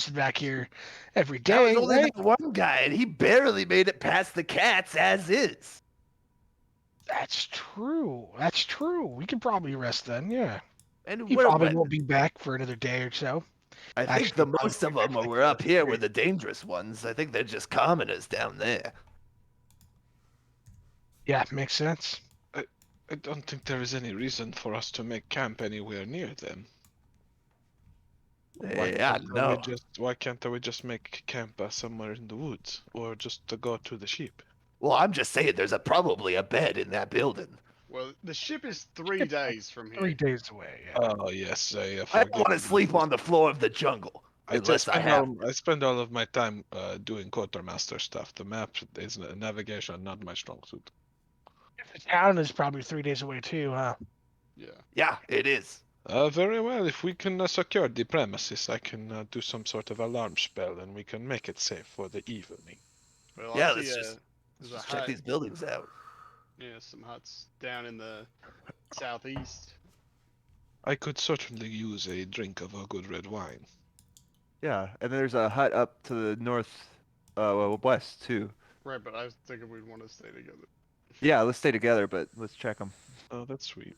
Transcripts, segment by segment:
back here every That was day, only right? that one guy, and he barely made it past the cats as is. That's true. That's true. We can probably rest then. Yeah. And He probably won't be back for another day or so. I think Actually, the probably most of won't be back them for like were up here were three. the dangerous ones. I think they're just commoners down there. Yeah, makes sense. I don't think there is any reason for us to make camp anywhere near them. Yeah, no. Why can't we just make camp somewhere in the woods, or just to go to the ship? Well, I'm just saying there's probably a bed in that building. Well, the ship is 3 days from here. 3 days away. Yeah. Oh yes, I don't want to sleep on the floor of the jungle. Unless I have. I spend all of my time doing quartermaster stuff. The map is navigation, not my strong suit. The town is probably 3 days away too, huh? Yeah. Yeah, it is. Very well. If we can secure the premises, I can do some sort of alarm spell, and we can make it safe for the evening. Well, Yeah, I let's see just there's a check hut. these buildings out. Yeah, some huts down in the southeast. I could certainly use a drink of a good red wine. Yeah, and there's a hut up to the north, west too. Right, but I was thinking we'd want to stay together. Yeah, let's stay together, but let's check them. Oh, that's sweet.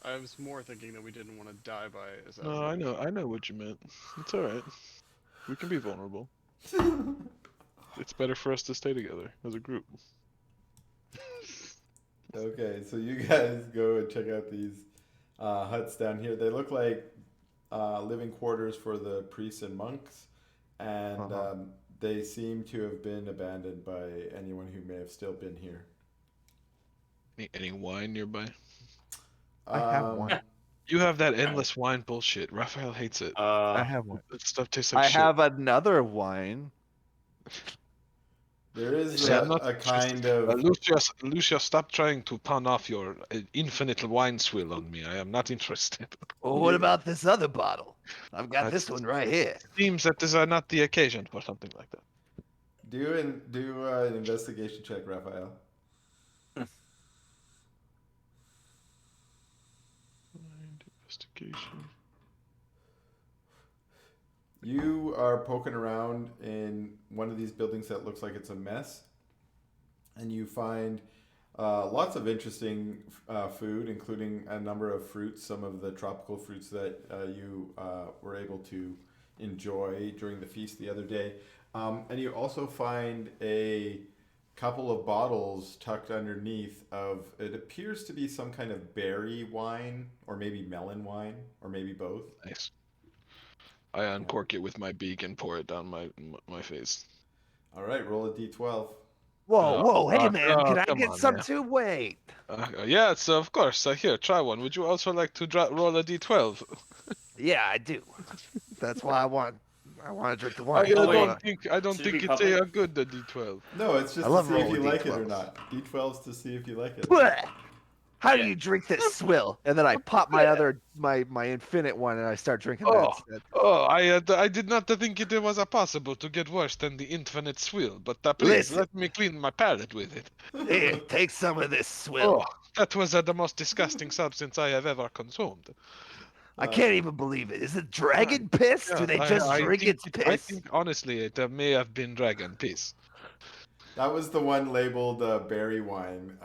I was more thinking that we didn't want to die by assassination. No, I know what you meant. It's all right. We can be vulnerable. It's better for us to stay together as a group. Okay, so you guys go and check out these huts down here. They look like living quarters for the priests and monks, and they seem to have been abandoned by anyone who may have still been here. Any wine nearby? I have one. You have that endless wine bullshit. Raphael hates it. I have one. That stuff tastes like I shit. have another wine. There is See, I'm a not kind interested. of Lucius, stop trying to pawn off your infinite wine swill on me. I am not interested. Well, what about this other bottle? I've got That's- this one right here. Seems that is not the occasion for something like that. do an investigation check, Raphael. Investigation. You are poking around in one of these buildings that looks like it's a mess, and you find lots of interesting food, including a number of fruits, some of the tropical fruits that you were able to enjoy during the feast the other day. And you also find a couple of bottles tucked underneath of, it appears to be some kind of berry wine, or maybe melon wine, or maybe both. Nice. I uncork it with my beak and pour it down my face. All right, roll a d12. Whoa, hey man, can I come get on, some man. too? Wait. Yeah, so of course. Here, try one. Would you also like to roll a d12? Yeah, I do. That's why I want to drink the I wine. don't think Should it be it's public? a good d12. No, it's just I to love see if you rolling like it or D12s. not. D12's to see if you like it. Blech! How do Yeah. you drink this swill? And then I pop my my infinite one and I start drinking that Oh. instead. Oh, I did not think it was possible to get worse than the infinite swill, but please Listen. let me clean my palate with it. Here, take some of this swill. Oh, that was the most disgusting substance I have ever consumed. I can't even believe it. Is it dragon piss? Do they just drink its I piss? think honestly it may have been dragon piss. That was the one labeled berry wine.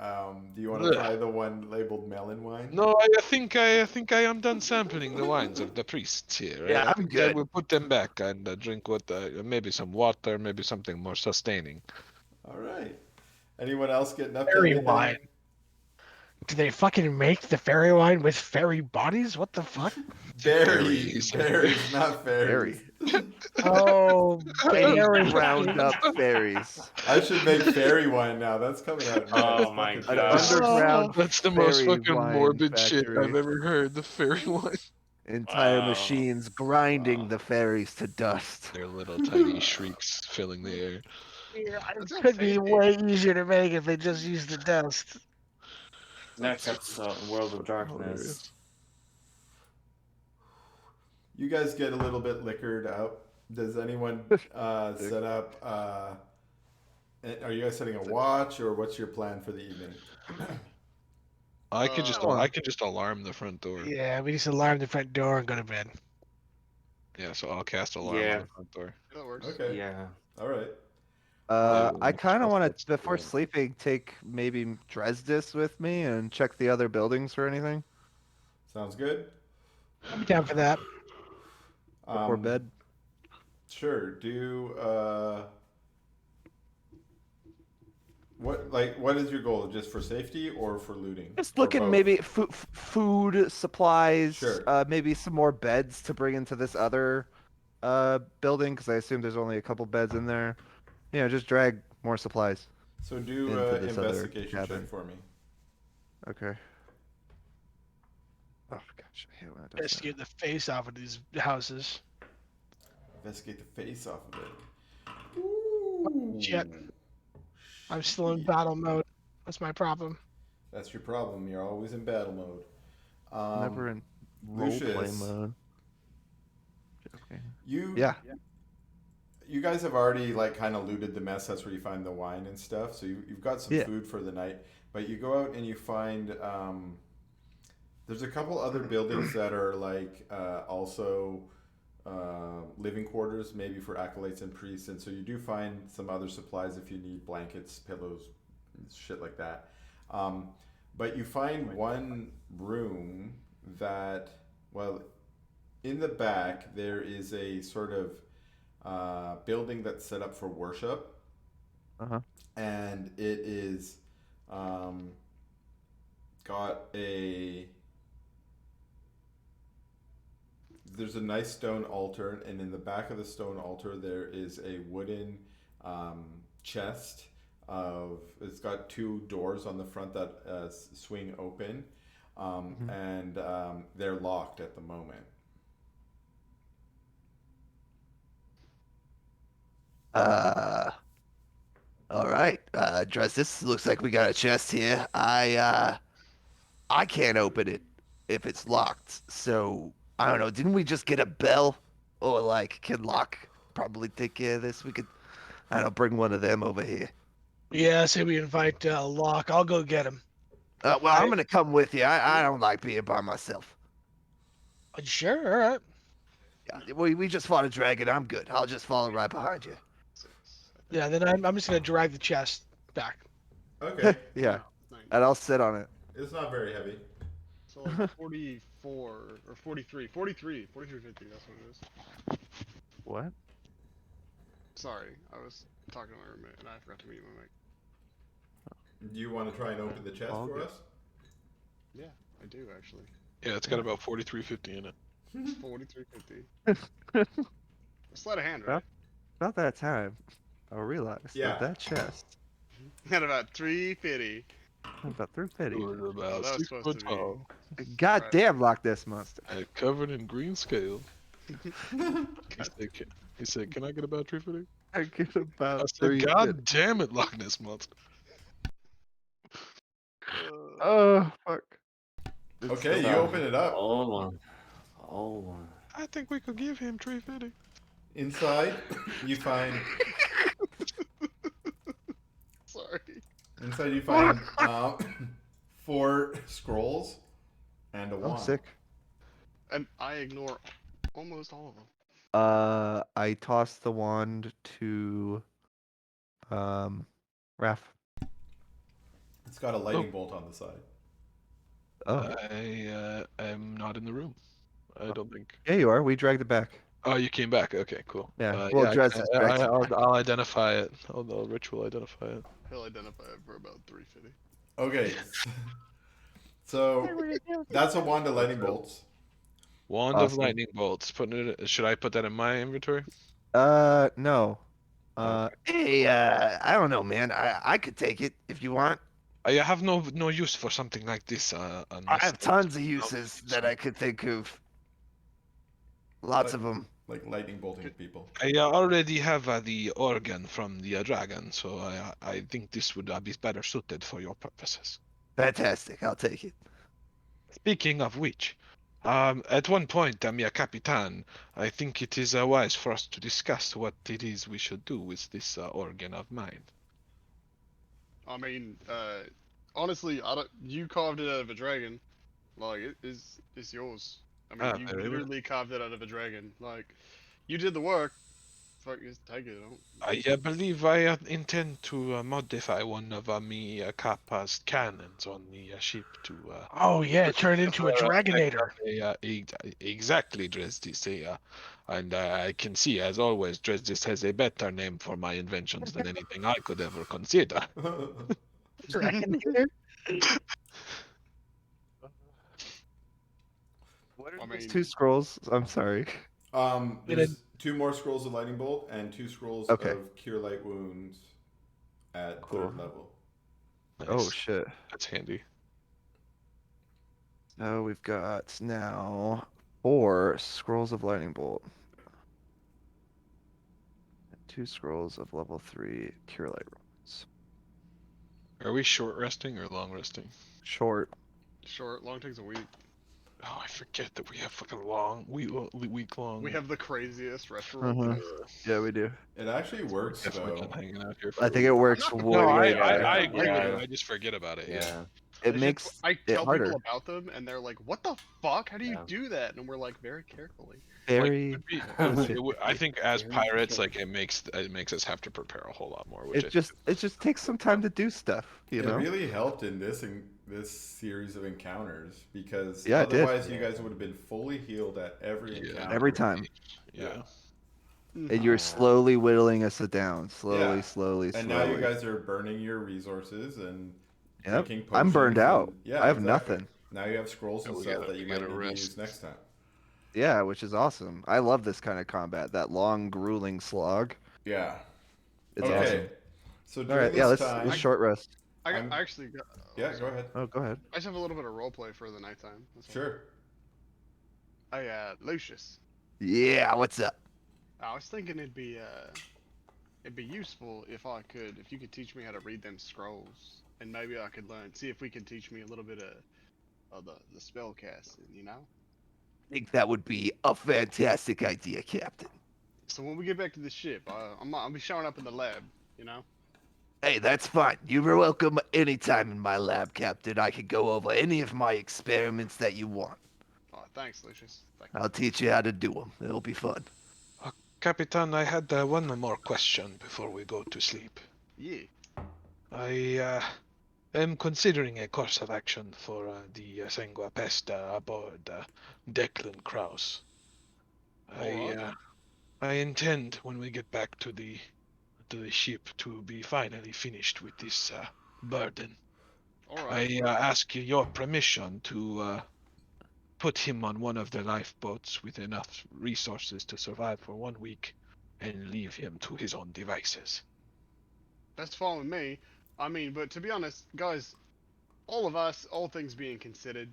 Do you want to Ugh. try the one labeled melon wine? No, I think I am done sampling the wines of the priests here. Yeah, I I'm think good. I will put them back and drink what maybe some water, maybe something more sustaining. All right. Anyone else getting up to Fairy anything? wine. Do they fucking make the fairy wine with fairy bodies? What the fuck? Berries. Berries. Berries, not fairies. Oh, Any berry ground up berries. I should make fairy wine now. That's coming out. Oh next. my Fucking God. fairy. Underground That's the most fairy fucking wine morbid shit factory. I've ever heard. The fairy wine. Entire Wow. machines grinding the fairies to dust. Their little tiny shrieks filling the air. It could be way easier to make if they just used the dust. Next episode, World of Darkness. You guys get a little bit liquored out. Does anyone set up? Are you guys setting a watch, or what's your plan for the evening? I could just alarm the front door. Yeah, we just alarm the front door and go to bed. Yeah, so I'll cast alarm on Yeah. the front door. That works. Okay. Yeah. All right. I kind of want to, That's before the- sleeping, take maybe Dresdis with me and check the other buildings for anything Sounds good. I'll be down for that. before bed. Sure. Do what is your goal? Just for safety or for looting? Just Or looking both? maybe food, supplies, Sure. maybe some more beds to bring into this other building because I assume there's only a couple beds in there. You know, just drag more supplies So do into this other investigation cabin. check for me. Okay. Oh gosh, I hate when it does Best to get the face off of these houses. Investigate the face off of it. Ooh. Shit. I'm still in battle mode. That's my problem. That's your problem. You're always in battle mode. that. Never in role play Lucius, mode. Okay. You Yeah. you guys have already like kind of looted the mess. That's where you find the wine and stuff. So you've got some Yeah. food for the night. But you go out and you find there's a couple other buildings that are like also living quarters, maybe for acolytes and priests. And so you do find some other supplies if you need blankets, pillows, shit like that. But you find one room that, well, in the back there is a sort of building that's set up for worship, and it is got a there's a nice stone altar, and in the back of the stone altar there is a wooden chest of it's got two doors on the front that swing open, and they're locked at the moment. All right. Dress, this looks like we got a chest here. I can't open it if it's locked. So I don't know. Didn't we just get a bell? Or like, can Locke probably take care of this? We could, I don't know, bring one of them over here. Yeah, I say we invite Locke. I'll go get him. Well, I'm gonna come with you. I don't like being by myself. Sure, all right. Yeah, we just fought a dragon. I'm good. I'll just follow right behind you. Yeah, then I'm just gonna drag the chest back. Okay, Yeah, Nice. and I'll sit on it. it's not very heavy. So like 44 or 43, 43, 43.50. That's what it is. What? Sorry, I was talking to my roommate and I forgot to mute my mic. Do you want to try and open the chest All for good. us? Yeah, I do actually. Yeah, it's got about 4350 in it. 43.50. Sleight of hand, right? About that time, I realized Yeah. that that chest At about 3.50. about 350. We're about that was 6 supposed foot to be- tall, Goddamn Loch Ness monster. covered in green scale. He said, "Can I get about 350?" I get about I said, 350. "God damn it, Loch Ness monster." Oh fuck. Okay, you So, open it up. Hold on. Hold on. I think we could give him 350. Inside, you find Sorry. four scrolls and a Oh, wand. sick. And I ignore almost all of them. I tossed the wand to Raph. It's got a lightning bolt on the side. Oh, I am not in the room. I don't think. yeah, you are. We dragged it back. Oh, you came back. Okay, cool. Yeah, well, Dres is back. I'll identify it. I'll ritual identify it. He'll identify it for about 3.50. Okay, so that's a wand of lightning bolts. Wand of Awesome. lightning bolts. Should I put that in my inventory? No. Okay. Hey, I don't know, man. I could take it if you want. I have no use for something like this. I Unless have it's- tons of uses that I could think of. Lots of them. Like lightning bolting people. I already have the organ from the dragon, so I think this would be better suited for your purposes. Fantastic. I'll take it. Speaking of which, at one point, Mia Capitan, I think it is wise for us to discuss what it is we should do with this organ of mine. I mean, honestly, I don't. You carved it out of a dragon. Like, it's yours. I mean, you very well. literally carved it out of a dragon. Like, you did the work. Fuck, just take it. Don't... I believe I intend to modify one of me Kappa's cannons on the ship to Oh yeah, turn it into a Dragonator. exactly, Dresdis. And I can see, as always, Dresdis has a better name for my inventions than anything I could ever consider. Dragonator? What are I those mean, 2 scrolls? I'm sorry. There's 2 more scrolls of lightning bolt and 2 scrolls Okay. of cure light wounds at Cool. 3rd level. Oh Nice. shit. That's handy. So we've got now 4 scrolls of lightning bolt. 2 scrolls of level 3 cure light runes. Are we short resting or long resting? Short. short, long takes a week. Oh, I forget that we have fucking long, week long. We have the craziest restaurant. Mhm. Yeah, we do. It actually works Definitely though. not hanging out here. For I think it works not way, No, I, way I, better. I agree with Yeah. you. I just forget about it. Yeah. It It's makes just, I it tell harder. people about them, and they're like, "What the fuck? How do you Yeah. do that?" And we're like, very carefully. Very. I think as Very pirates, true. like it makes us have to prepare a whole lot more. Which It just takes some time to do stuff, you It know. really helped in this series of encounters because Yeah, it did. otherwise you guys would have been fully healed at every Yeah. encounter. Every time. yeah. And you're slowly whittling us down. Slowly, Yeah. slowly, And slowly. now you guys are burning your resources and Yep. drinking I'm burned potions out. and- yeah, I have exactly. nothing. Now you have scrolls Yeah, and we stuff gotta- that you we might gotta need to rest. use next time. Yeah, which is awesome. I love this kind of combat. That long, grueling slog. Yeah. It's okay. awesome. So All during right, yeah, this let's time, short rest. I I'm- actually got. yeah, go ahead. Oh, go ahead. I just have a little bit of roleplay for the nighttime. That's all. Sure. Lucius. Yeah, what's up? I was thinking it'd be useful if you could teach me how to read them scrolls, and maybe I could see if we could teach me a little bit of the spell casting, you know. I think that would be a fantastic idea, Captain. So when we get back to the ship, I'll be showing up in the lab, you know. Hey, that's fine. You're welcome anytime in my lab, Captain. I can go over any of my experiments that you want. Oh, thanks, Lucius. Thank you. I'll teach you how to do them. It'll be fun. Capitan, I had one more question before we go to sleep. Yeah. I am considering a course of action for the Sangua Pesta aboard Declan Kraus. I intend when we get back to the ship to be finally finished with this burden. All right. I ask your permission to put him on one of the lifeboats with enough resources to survive for 1 week and leave him to his own devices. That's fine with me. I mean, but to be honest, guys, all of us, all things being considered,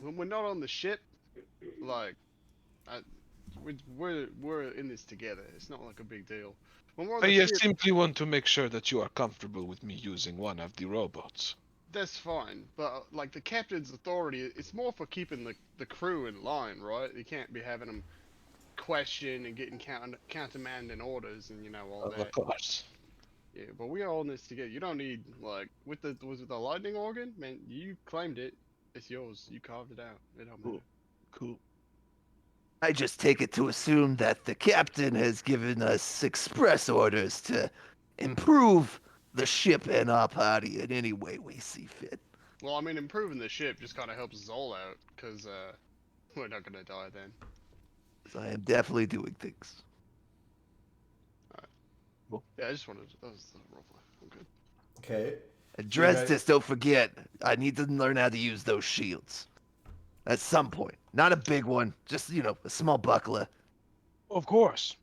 when we're not on the ship, like, we're in this together. It's not like a big deal. When we're on the I ship, simply want to make sure that you are comfortable with me using one of the robots. that's fine. But like the captain's authority, it's more for keeping the crew in line, right? You can't be having them question and getting countermanding orders and all Of that. course. Yeah, but we are all in this together. You don't need was it the lightning organ? Man, you claimed it. It's yours. You carved it out. It don't matter. Cool. I just take it to assume that the captain has given us express orders to improve the ship and our party in any way we see fit. Well, I mean, improving the ship just kind of helps Zol out, because we're not gonna die then. So I am definitely doing things. Yeah, I just wanted that was the roleplay. I'm good. Okay. And You guys- Dresdis, don't forget, I need to learn how to use those shields. At some point. Not a big one, just, a small buckler. Of course.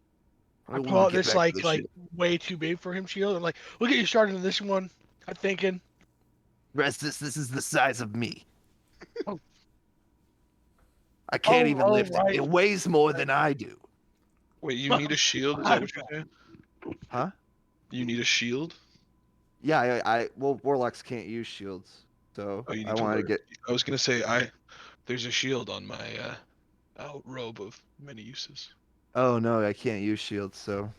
I When we pull out get this back to the like ship. way too big for him shield. I'm like, look at you starting on this one. I'm thinking. Dresdis, this is the size of me. Oh. I can't Oh, even oh, lift right. it. It weighs more than I do. Wait, you need a shield? Is that what you're saying? Huh? You need a shield? Yeah, well, warlocks can't use shields, so Oh, you need I to wanted wear. to get. I was gonna say there's a shield on my robe of many uses. Oh no, I can't use shields, so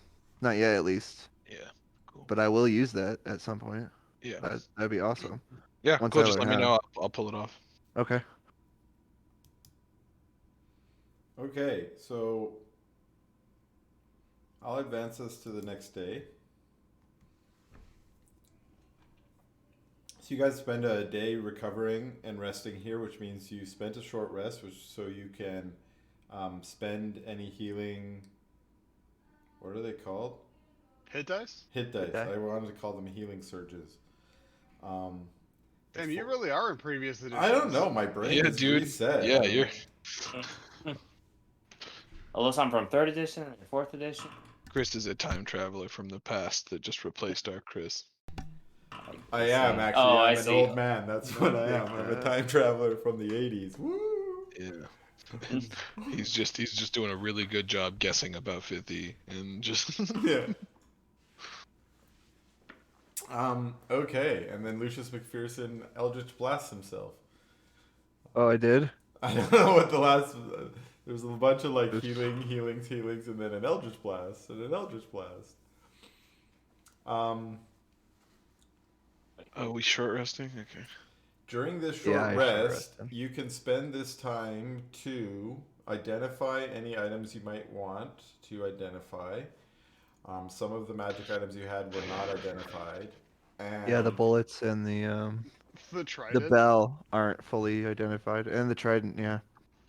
not yet at least. Yeah, cool. But I will use that at some point. Yeah, That'd be awesome. yeah. once Cool. I Just learn let me how. know. I'll pull it off. Okay. Okay, so I'll advance us to the next day. So you guys spend a day recovering and resting here, which means you spent a short rest, which so you can spend any healing. What are they called? Hit dice? Hit dice. die. I wanted to call them healing surges. Um, Damn, you really are in previous editions. I don't know. My brain Yeah, is dude. reset. Yeah, you're. Unless I'm from 3rd edition or 4th edition. Chris is a time traveler from the past that just replaced our Chris. I am actually. Oh, I'm I an see. old man. That's what I am. I'm a time traveler from the '80s. Woo! Yeah. he's just doing a really good job guessing about 50 and just Yeah. Okay, and then Lucius McPherson Eldritch blasts himself. Oh, I did. I don't know what the last. There was a bunch of like healings, and then an Eldritch blast, and an Eldritch blast. Oh, we short resting? Okay. During this Yeah, short I short rest, rested. you can spend this time to identify any items you might want to identify. Some of the magic items you had were not identified. And Yeah, the bullets and The the trident. bell aren't fully identified, and the trident. Yeah.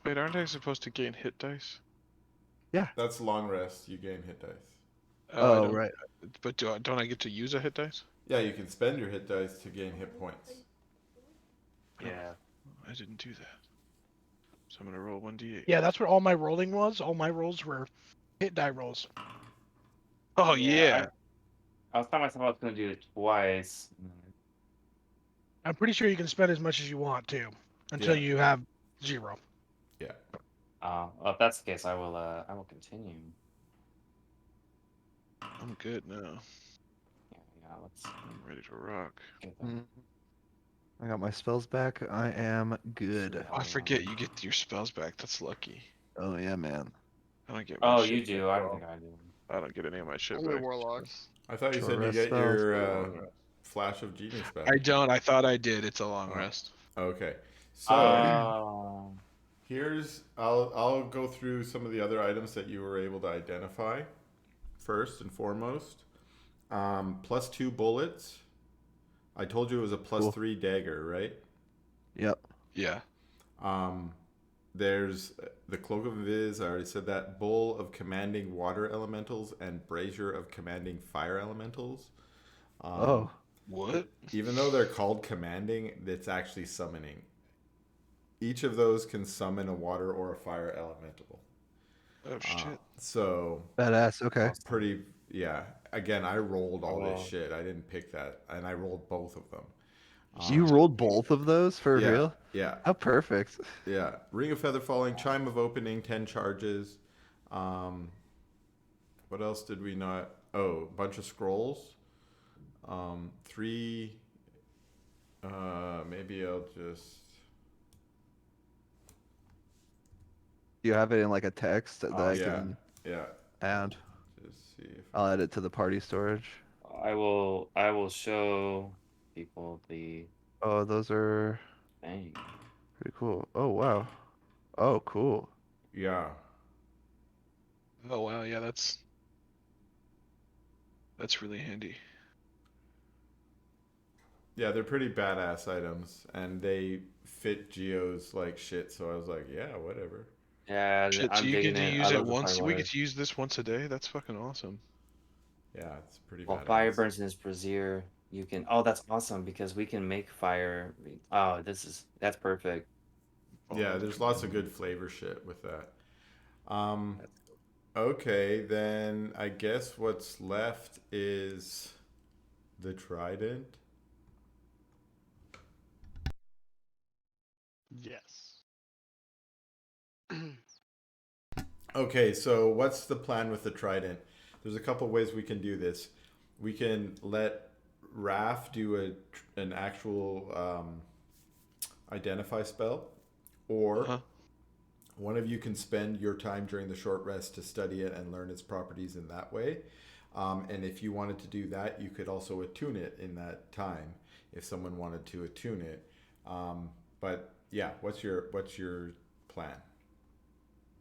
Wait, aren't I supposed to gain hit dice? that's long rest. You gain hit dice. Oh, I Oh, don't. right. But don't I get to use a hit dice? Yeah, you can spend your hit dice to gain hit points. Yeah. I didn't do that. So I'm gonna roll 1d8. Yeah, that's what all my rolling was. All my rolls were hit die rolls. Oh yeah. I was telling myself I was going to do it twice. I'm pretty sure you can spend as much as you want to, until Yeah. you have 0. Yeah. Well, if that's the case, I will continue. I'm good now. Yeah, let's I'm ready to rock. get that. Mm. I got my spells back. I am good. Oh, I forget you get your spells back. That's lucky. Oh yeah, man. I don't get my Oh, shit you do. back, I don't bro. think I do. I don't get any of my shit Only back. warlocks. I thought you Short said you rest get spells. your Long rest. flash of genius back. I don't. I thought I did. It's a long Oh. rest. Okay. So Oh. here's I'll go through some of the other items that you were able to identify. First and foremost, +2 bullets. I told you it was a +3 dagger, right? Yep. Yeah. There's the cloak of Invis. I already said that. Bull of commanding water elementals and brazier of commanding fire elementals. Oh. What? Even though they're called commanding, it's actually summoning. Each of those can summon a water or a fire elemental. Oh shit. So Badass. Okay. pretty, yeah. Again, I rolled all this Oh. shit. I didn't pick that, and I rolled both of them. You rolled both of those for Yeah, real? yeah, How perfect. yeah. Ring of feather falling, chime of opening, 10 charges. What else did we not? Oh, a bunch of scrolls. 3. Maybe I'll just. Do you have it in like a text that I Yeah, can yeah. add? Just see if. I'll add it to the party storage. I will show people the Oh, those are thing. pretty cool. Oh wow. Oh, cool. Yeah. Oh wow. Yeah, that's really handy. Yeah, they're pretty badass items, and they fit Geo's like shit. So I was like, yeah, whatever. Yeah, Shit, so I'm you get digging to it. use I it love the once. fire We water. get to use this once a day. That's fucking awesome. Yeah, it's pretty While badass. fire burns in his brazier, you can. Oh, that's awesome because we can make fire. Oh, that's perfect. Yeah, there's lots of good flavor shit with that. Okay, then I guess what's left is the trident. Yes. Okay, so what's the plan with the trident? There's a couple ways we can do this. We can let Raph do an actual identify spell, or Huh? one of you can spend your time during the short rest to study it and learn its properties in that way. And if you wanted to do that, you could also attune it in that time if someone wanted to attune it. But yeah, what's your plan?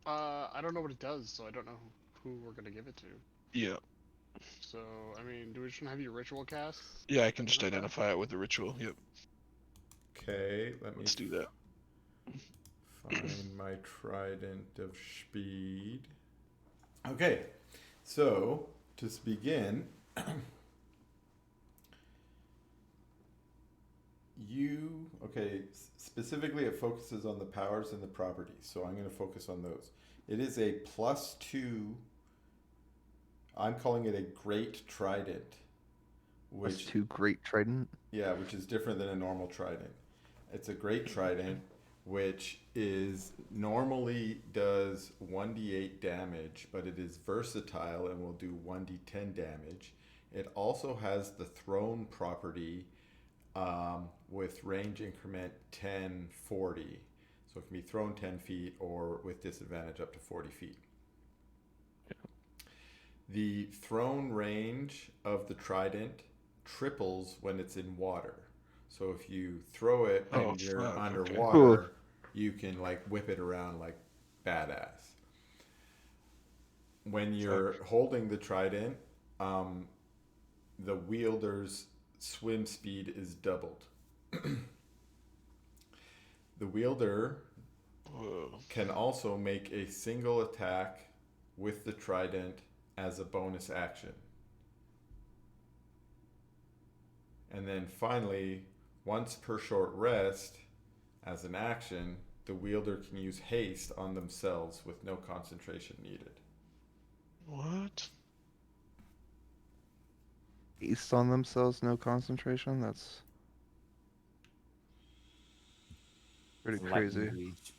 I don't know what it does, so I don't know who we're gonna give it to. Yeah. So, I mean, do we just have your ritual cast? Yeah, I can just Identify? identify it with the ritual. Yep. Okay, let me Let's do that. find my trident of speed. Okay, so to begin, specifically it focuses on the powers and the properties, so I'm going to focus on those. It is a +2, I'm calling it a great trident, That's which, 2 great trident. yeah, which is different than a normal trident. It's a great trident, which is normally does 1d8 damage, but it is versatile and will do 1d10 damage. It also has the thrown property with range increment 10, 40. So it can be thrown 10 feet or with disadvantage up to 40 feet. The thrown range of the trident triples when it's in water. So if you throw it Oh, and you're fuck, okay. underwater, you can like whip it around like badass. When you're holding the trident, the wielder's swim speed is doubled. The wielder Whoa. can also make a single attack with the trident as a bonus action. And then finally, once per short rest, as an action, the wielder can use haste on themselves with no concentration needed. What? Based on themselves, no concentration. That's pretty crazy. Lightning reach.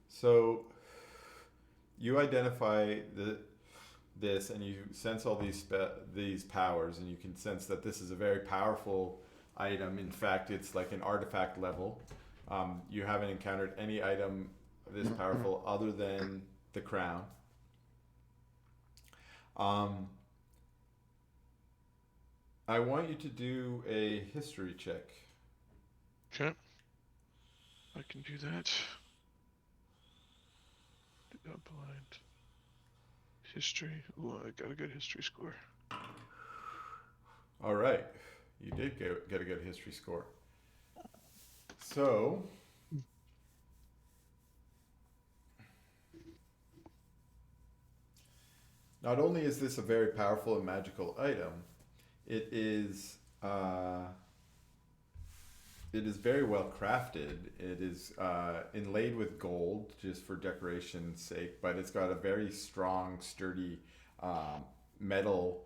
So you identify this and you sense all these powers, and you can sense that this is a very powerful item. In fact, it's like an artifact level. You haven't encountered any item this powerful other than the crown. I want you to do a history check. Okay. I can do that. Blind. History. Ooh, I got a good history score. All right, you did get a good history score. So, not only is this a very powerful and magical item, it is very well crafted. It is inlaid with gold just for decoration's sake, but it's got a very strong, sturdy metal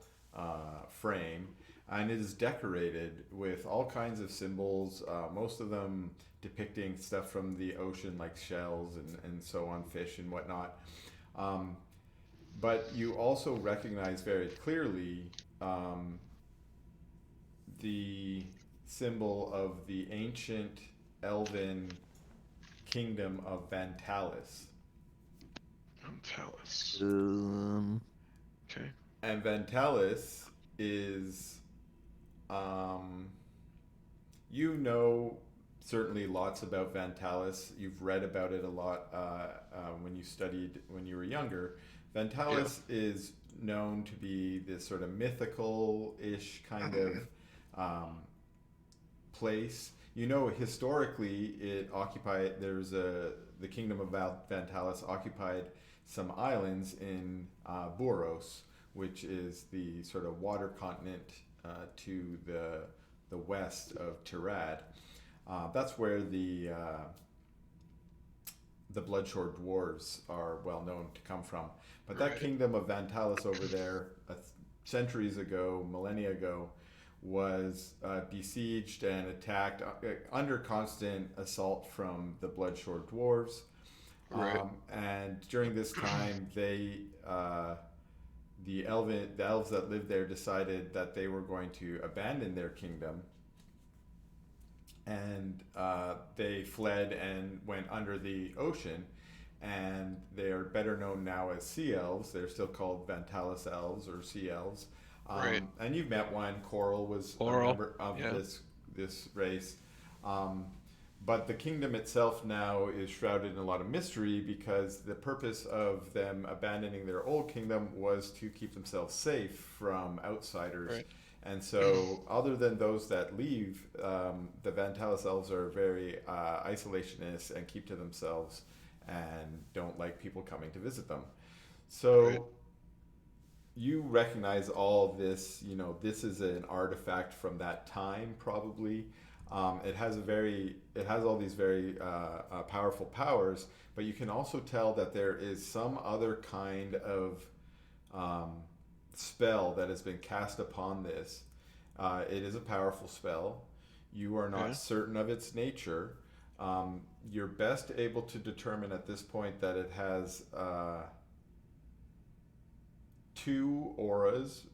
frame, and it is decorated with all kinds of symbols, most of them depicting stuff from the ocean like shells and so on, fish and whatnot. But you also recognize very clearly the symbol of the ancient elven kingdom of Vantalis. Talus. Okay. And Vantalis is, you know, certainly lots about Vantalis. You've read about it a lot when you studied when you were younger. Vantalis is known to be this sort of mythical-ish kind of place. You know, historically, the kingdom of Vantalis occupied some islands in Boros, which is the sort of water continent to the west of Tirad. That's where the Bloodshore dwarves are well known to come from. But that kingdom of Vantalis over there, centuries ago, millennia ago, was besieged and attacked under constant assault from the Bloodshore dwarves. And during this time, the elves that lived there decided that they were going to abandon their kingdom, and they fled and went under the ocean, and they are better known now as sea elves. They're still called Vantalis elves or sea elves. And you've met one. Coral was a member of this race. But the kingdom itself now is shrouded in a lot of mystery because the purpose of them abandoning their old kingdom was to keep themselves safe from outsiders. Right. And so, other than those that leave, the Vantalis elves are very isolationist and keep to themselves and don't like people coming to visit them. So, Right. you recognize all this, this is an artifact from that time, probably. It has all these very powerful powers, but you can also tell that there is some other kind of um, spell that has been cast upon this. It is a powerful spell. You are not Okay. certain of its nature. You're best able to determine at this point that it has two auras,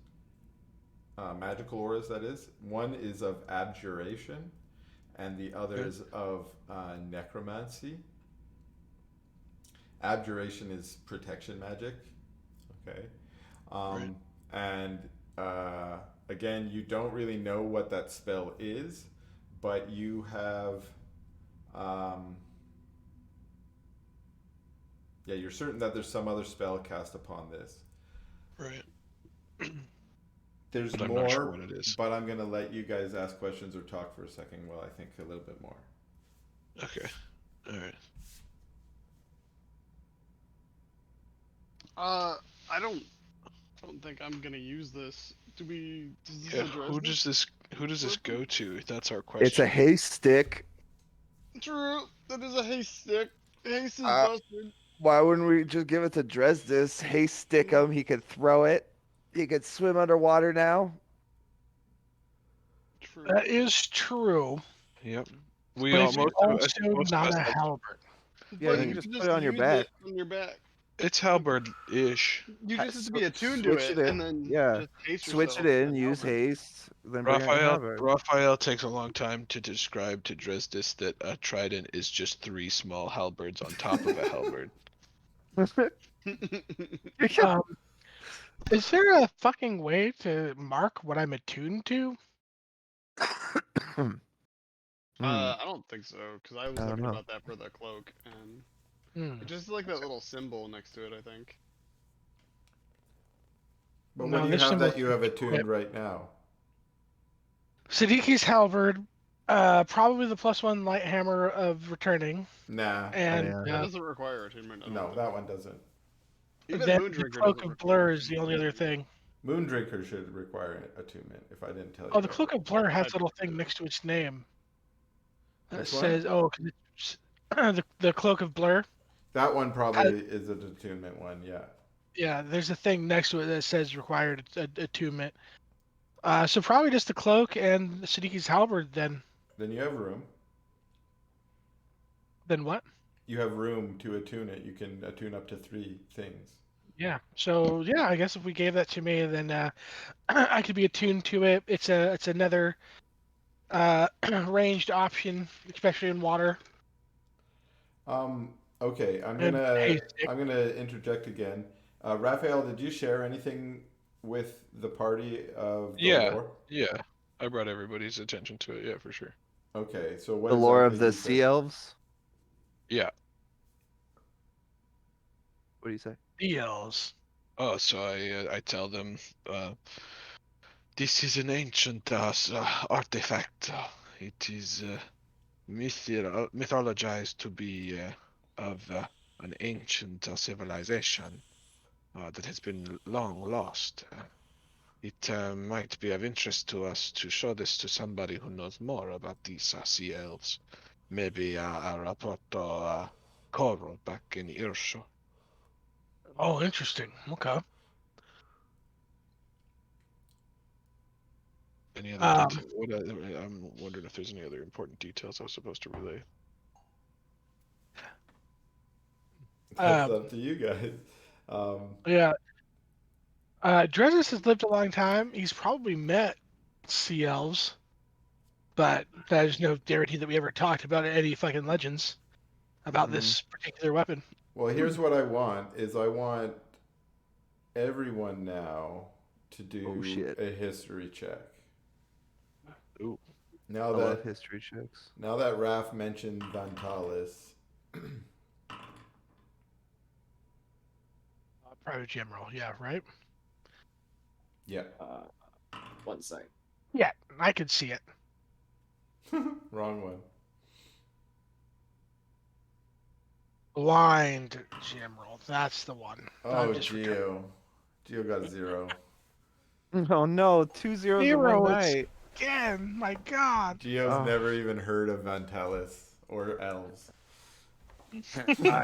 magical auras, that is. One is of abjuration, and the other Okay. is of necromancy. Abjuration is protection magic. Okay. Right. And again, you don't really know what that spell is, but you have. Yeah, you're certain that there's some other spell cast upon this. Right. There's But I'm not sure more, what it is. but I'm going to let you guys ask questions or talk for a second while I think a little bit more. Okay. All right. I don't think I'm gonna use this. Does this Yeah. address Who this? does this go to? That's our It's a question. haste stick. True. That is a haste stick. Haste is Uh, busted. Why wouldn't we just give it to Dresdis? Haste stick him. He could throw it. He could swim underwater now. True. That is true, Yep. We but all it's I think also most of not us a have. halberd. Yeah, But you you can can just put just it on your use back. it on your back. It's halberd-ish. You just have to be attuned to Switch it, it in. and then Yeah. just haste Switch it yourself. in. And Use halberd. haste. Then bring out your halberd. Raphael takes a long time to describe to Dresdis that a trident is just 3 small halberds on top of a halberd. Um, is there a fucking way to mark what I'm attuned to? Hmm. I don't think so, because I was I don't looking know. about that for the cloak, and Hmm. it's just like that little symbol next to it, I think. But what No, do you this have symbol that you have attuned right now? Sadiki's halberd, probably the +1 light hammer of returning, Nah, and yeah. That doesn't require attunement. I don't no, think. that one doesn't. Even then the Moondrinker cloak doesn't of require blur is the attunement. only other thing. Moondrinker should require attunement, if I didn't tell Oh, you the cloak already. of blur has I a little did. thing next to its name that Which one? says, "Oh, 'cause it's, the cloak of blur." That one Has, probably is an attunement one, yeah. yeah, there's a thing next to it that says required attunement. So probably just the cloak and Sadiki's halberd. Then you have room. Then what? You have room to attune it. You can attune up to 3 things. Yeah. So yeah, I guess if we gave that to me, then I could be attuned to it. It's another ranged option, especially in water. Okay, And hey, stick. I'm gonna interject again. Raphael, did you share anything with the party of the Yeah. lore? Yeah. I brought everybody's attention to it. Yeah, for sure. Okay, so what The lore of exactly the you said? sea elves. Yeah. What do you say? Deals. Oh, so I tell them this is an ancient artifact. It is mythologized to be of an ancient civilization that has been long lost. It might be of interest to us to show this to somebody who knows more about these sea elves. Maybe a Rapoto Koro back in Irsho. Oh, interesting. Okay. Any other Um, detail? I'm wondering if there's any other important details I was supposed to relay. That's up to you guys. yeah. Dressus has lived a long time. He's probably met sea elves, but there's no guarantee that we ever talked about any fucking legends about this particular weapon. Well, here's what I want is I want everyone now to Oh do shit. a history check. Ooh. Now I love that history checks. now that Raph mentioned Vantalis, Private general, yeah, right. yeah, One sec. Yeah, I could see it. wrong one. Blind general, that's the one. Oh, I'm just Geo got a 0. Oh no, 2 zeros in one zeros night. again. My God. Geo's Oh. never even heard of Vantalis or elves.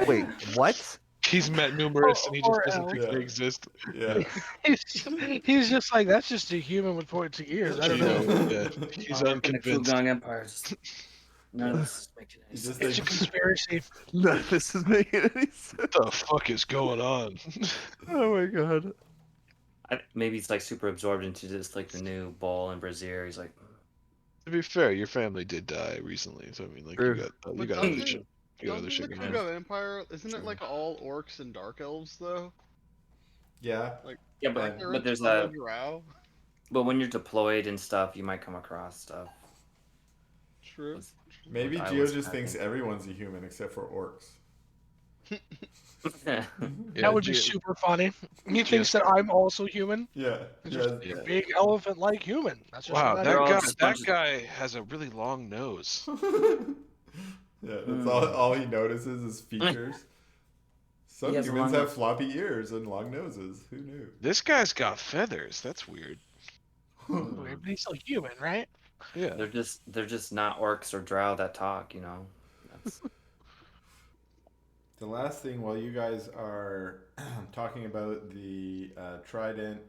Wait, what? He's met numerous, and he just Or doesn't think else. they exist. Yeah. He's just like, that's just a human with points of ears. I don't know. Yeah, he's I work in the unconvinced. Kugang Empire. None of this is making any He just sense. It's a thinks conspiracy. None of this is making any sense. What the fuck is going on? Oh my god. Maybe it's like super absorbed into just like the new ball in Brazier. He's like, To be fair, your family did die recently, so I mean, like True. you But got other doesn't shit. You got other doesn't the shit going on. Kuga Empire, isn't it like all orcs and dark elves though? yeah. yeah, And- but there's no a drow. but when you're deployed and stuff, you might come across stuff. True. with- Maybe with Geo Iowa's just thinks happening. everyone's a human except for orcs. Yeah, That would be Geo- super funny. He Geo- thinks that I'm also human. Yeah. He's Yeah. just a big elephant-like human. That's just Wow, what They're that all guy just that bunch of- guy has a really long nose. Yeah, that's all he notices is features. Some He has a humans long- have floppy ears and long noses. Who knew? This guy's got feathers. That's weird. But he's still human, right? Yeah. They're just not orcs or drow that talk, you know. That's, The last thing, while you guys are talking about the trident,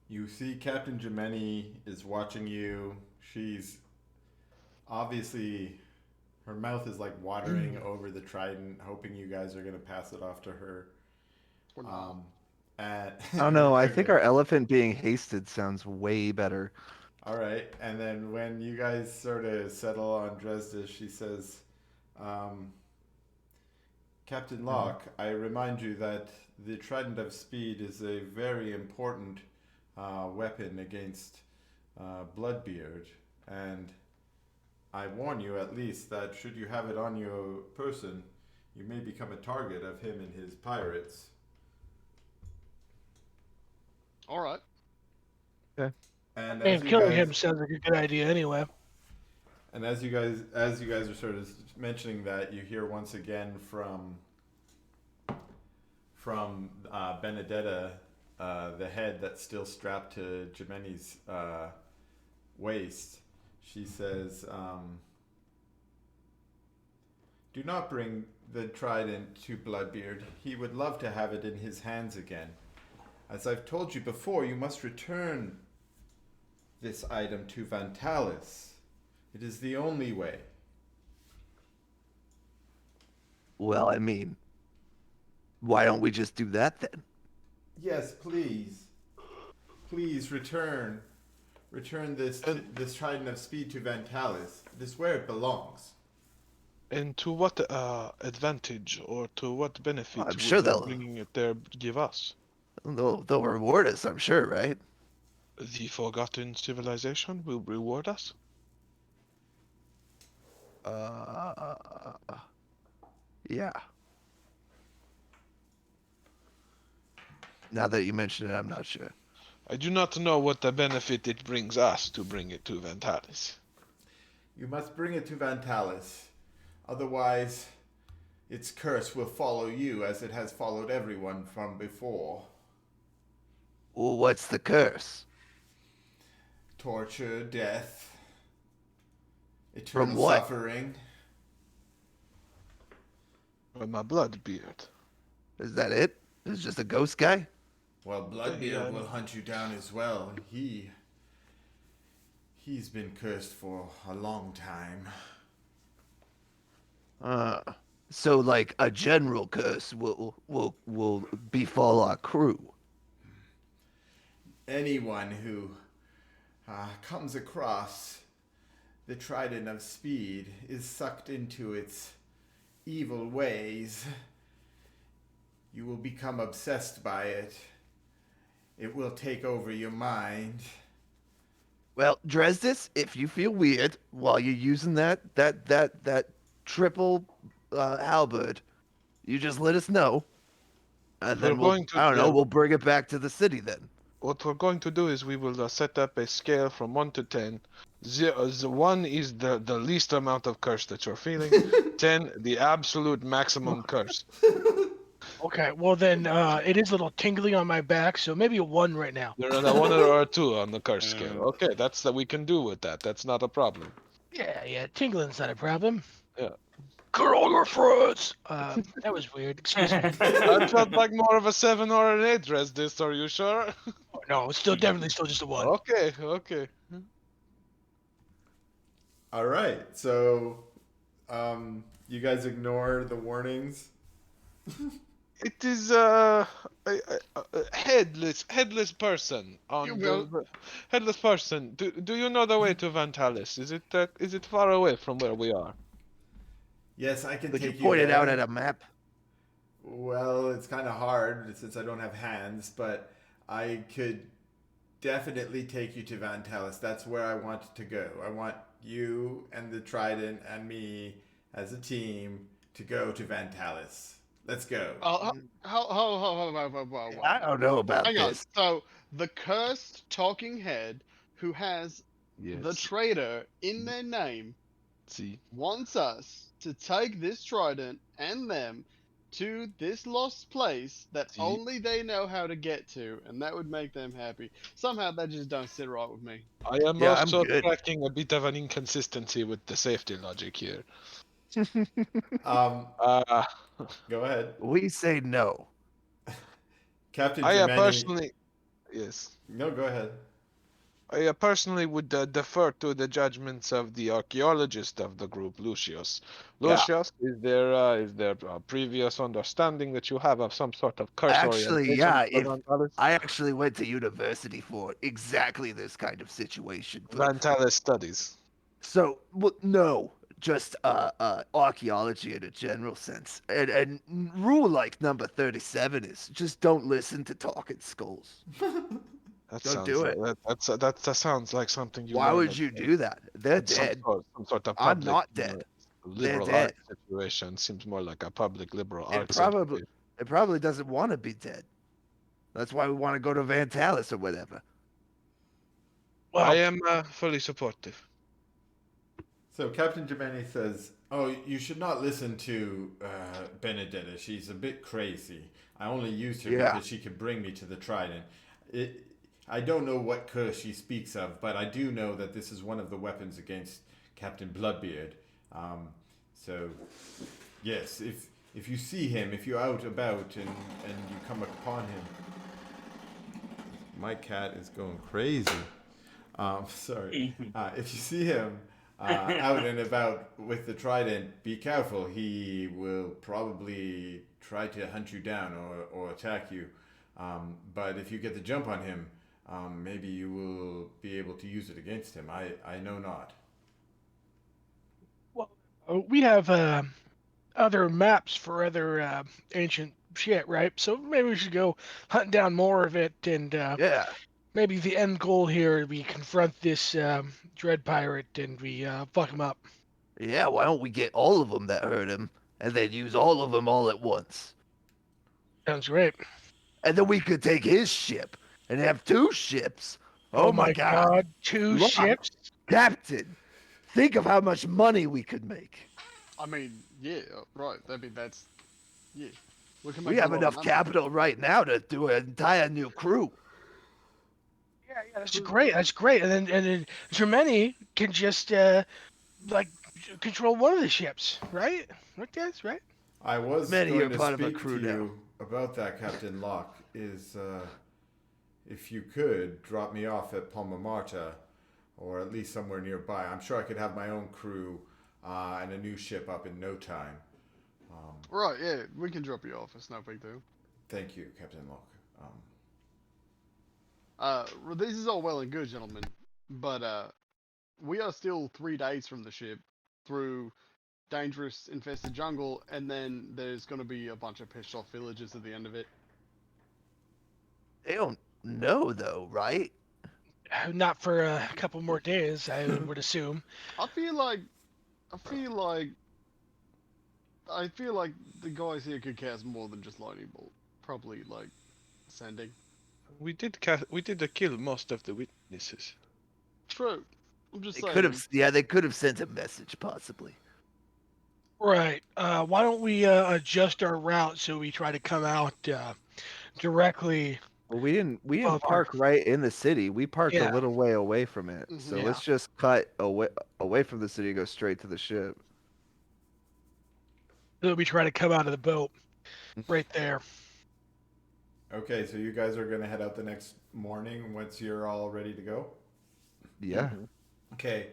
you see Captain Jemeni is watching you. She's obviously, her mouth is like watering over the trident, hoping you guys are going to pass it off to her. Or not. And I don't know. I think Okay. our elephant being hasted sounds way better. All right, and then when you guys sort of settle on Dresden, she says, Captain Locke, I remind you that the Trident of Speed is a very important weapon against Bloodbeard, and I warn you at least that should you have it on your person, you may become a target of him and his pirates. All right. And Man, as you killing guys, him sounds like a good idea anyway. And as you guys are sort of mentioning that, you hear once again from Benedetta, the head that's still strapped to Jemeni's waist. She says, "Do not bring the trident to Bloodbeard. He would love to have it in his hands again. As I've told you before, you must return this item to Vantalis. It is the only way." Well, I mean, why don't we just do that then? Yes, please. Please return this this trident of speed to Vantalis. It is where it belongs. And to what advantage or to what benefit I'm would sure they'll- bringing it there give us? They'll reward us, I'm sure, right? The forgotten civilization will reward us? Yeah. Now that you mention it, I'm not sure. I do not know what the benefit it brings us to bring it to Vantalis. You must bring it to Vantalis. Otherwise, its curse will follow you as it has followed everyone from before. Well, what's the curse? Torture, death, eternal From what? suffering. From my blood beard. Is that it? It's just a ghost guy? Well, Bloodbeard Yeah. will hunt you down as well. He's been cursed for a long time. So like a general curse will befall our crew. Anyone who comes across the Trident of Speed is sucked into its evil ways. You will become obsessed by it. It will take over your mind. Well, Dresdis, if you feel weird while you're using that triple halberd, you just let us know, and We're then going to, I don't yeah, know, we'll bring it back to the city then. what we're going to do is we will set up a scale from 1 to 10. 1 is the least amount of curse that you're feeling. 10, the absolute maximum curse. Okay, well then it is a little tingly on my back, so maybe a 1 right now. You're at a 1 or a 2 on the curse scale. Okay, that's that we can do with that. That's not a problem. Yeah, tingling's not a problem. Yeah. Girl, your friends. That was weird. Excuse me. That felt like more of a 7 or an 8, Resdis. Are you sure? Oh, no, it's still definitely still just a 1. Okay, okay. All right. So, you guys ignore the warnings. It is a headless person You on will. the headless person. Do you know the way to Vantalis? Is it far away from where we are? Yes, I can Could you take you point it out there. at a map? Well, it's kind of hard since I don't have hands, but I could definitely take you to Vantalis. That's where I want to go. I want you and the Trident and me as a team to go to Vantalis. Let's go. Oh, whoa. I don't know about Hang on. this. So the cursed talking head who has the Yes. traitor in their name See. wants us to take this trident and them to this lost place that See. only they know how to get to, and that would make them happy. Somehow that just don't sit right with me. I am Yeah, I'm also good. tracking a bit of an inconsistency with the safety logic here. Um, Uh, go ahead. We say no. Captain I Germani. personally, yes. No, go ahead. I personally would defer to the judgments of the archaeologist of the group, Lucius. Yeah. Lucius, is there previous understanding that you have of some sort of curse Actually, orientation yeah, for if Vantalis? I actually went to university for exactly this kind of situation. Vantalis studies. So, well, no, just archaeology in a general sense. And rule like number 37 is just don't listen to talking skulls. That Don't sounds do like it. that sounds like something you Why learn would you do that? They're at dead. some sort of I'm public not dead. They're liberal dead. arts situation. Seems more like a public liberal It arts probably education. it probably doesn't want to be dead. That's why we want to go to Vantalis or whatever. I Well, am fully supportive. So Captain Germani says, "Oh, you should not listen to Benedetta. She's a bit crazy. I only used her Yeah. because she could bring me to the Trident. It, I don't know what curse she speaks of, but I do know that this is one of the weapons against Captain Bloodbeard. So, yes, if you see him, if you're out about and you come upon him, my cat is going crazy. Sorry. If you see him out and about with the trident, be careful. He will probably try to hunt you down or attack you. But if you get the jump on him, maybe you will be able to use it against him. I know not. well, we have other maps for other ancient shit, right? So maybe we should go hunt down more of it, and Yeah. maybe the end goal here we confront this dread pirate and we fuck him up. Yeah, why don't we get all of them that hurt him and then use all of them all at once? Sounds great. And then we could take his ship and have two ships. Oh Oh my my god. God, two Look, ships. Captain, think of how much money we could make. I mean, yeah, right. I mean, that's yeah. We can We make a have lot of enough money. capital right now to do an entire new crew. Yeah, that's great. That's great. And then Germany can just like control one of the ships, right? Right, guys, right? I was Many are going to part of a speak crew to now. you about that, Captain Locke. Is if you could drop me off at Palma Marta, or at least somewhere nearby. I'm sure I could have my own crew and a new ship up in no time. Right, yeah, we can drop you off. It's no big deal. Thank you, Captain Locke. Well, this is all well and good, gentlemen, but we are still 3 days from the ship through dangerous infested jungle, and then there's going to be a bunch of pissed off villagers at the end of it. They don't know though, right? Not for a couple more days, I would assume. I feel like, I feel like, I feel like the guys here could cast more than just lightning bolt. Probably like sending. We did kill most of the witnesses. True. I'm just They could saying. have, yeah, they could have sent a message, possibly. Right. Why don't we adjust our route so we try to come out directly Well, we didn't above our. park right in the city. We parked a Yeah. little way away from it. Mhm. So Yeah. let's just cut away from the city and go straight to the ship. So we try to come out of the boat right there. Okay, so you guys are gonna head out the next morning once you're all ready to go. Yeah. Okay.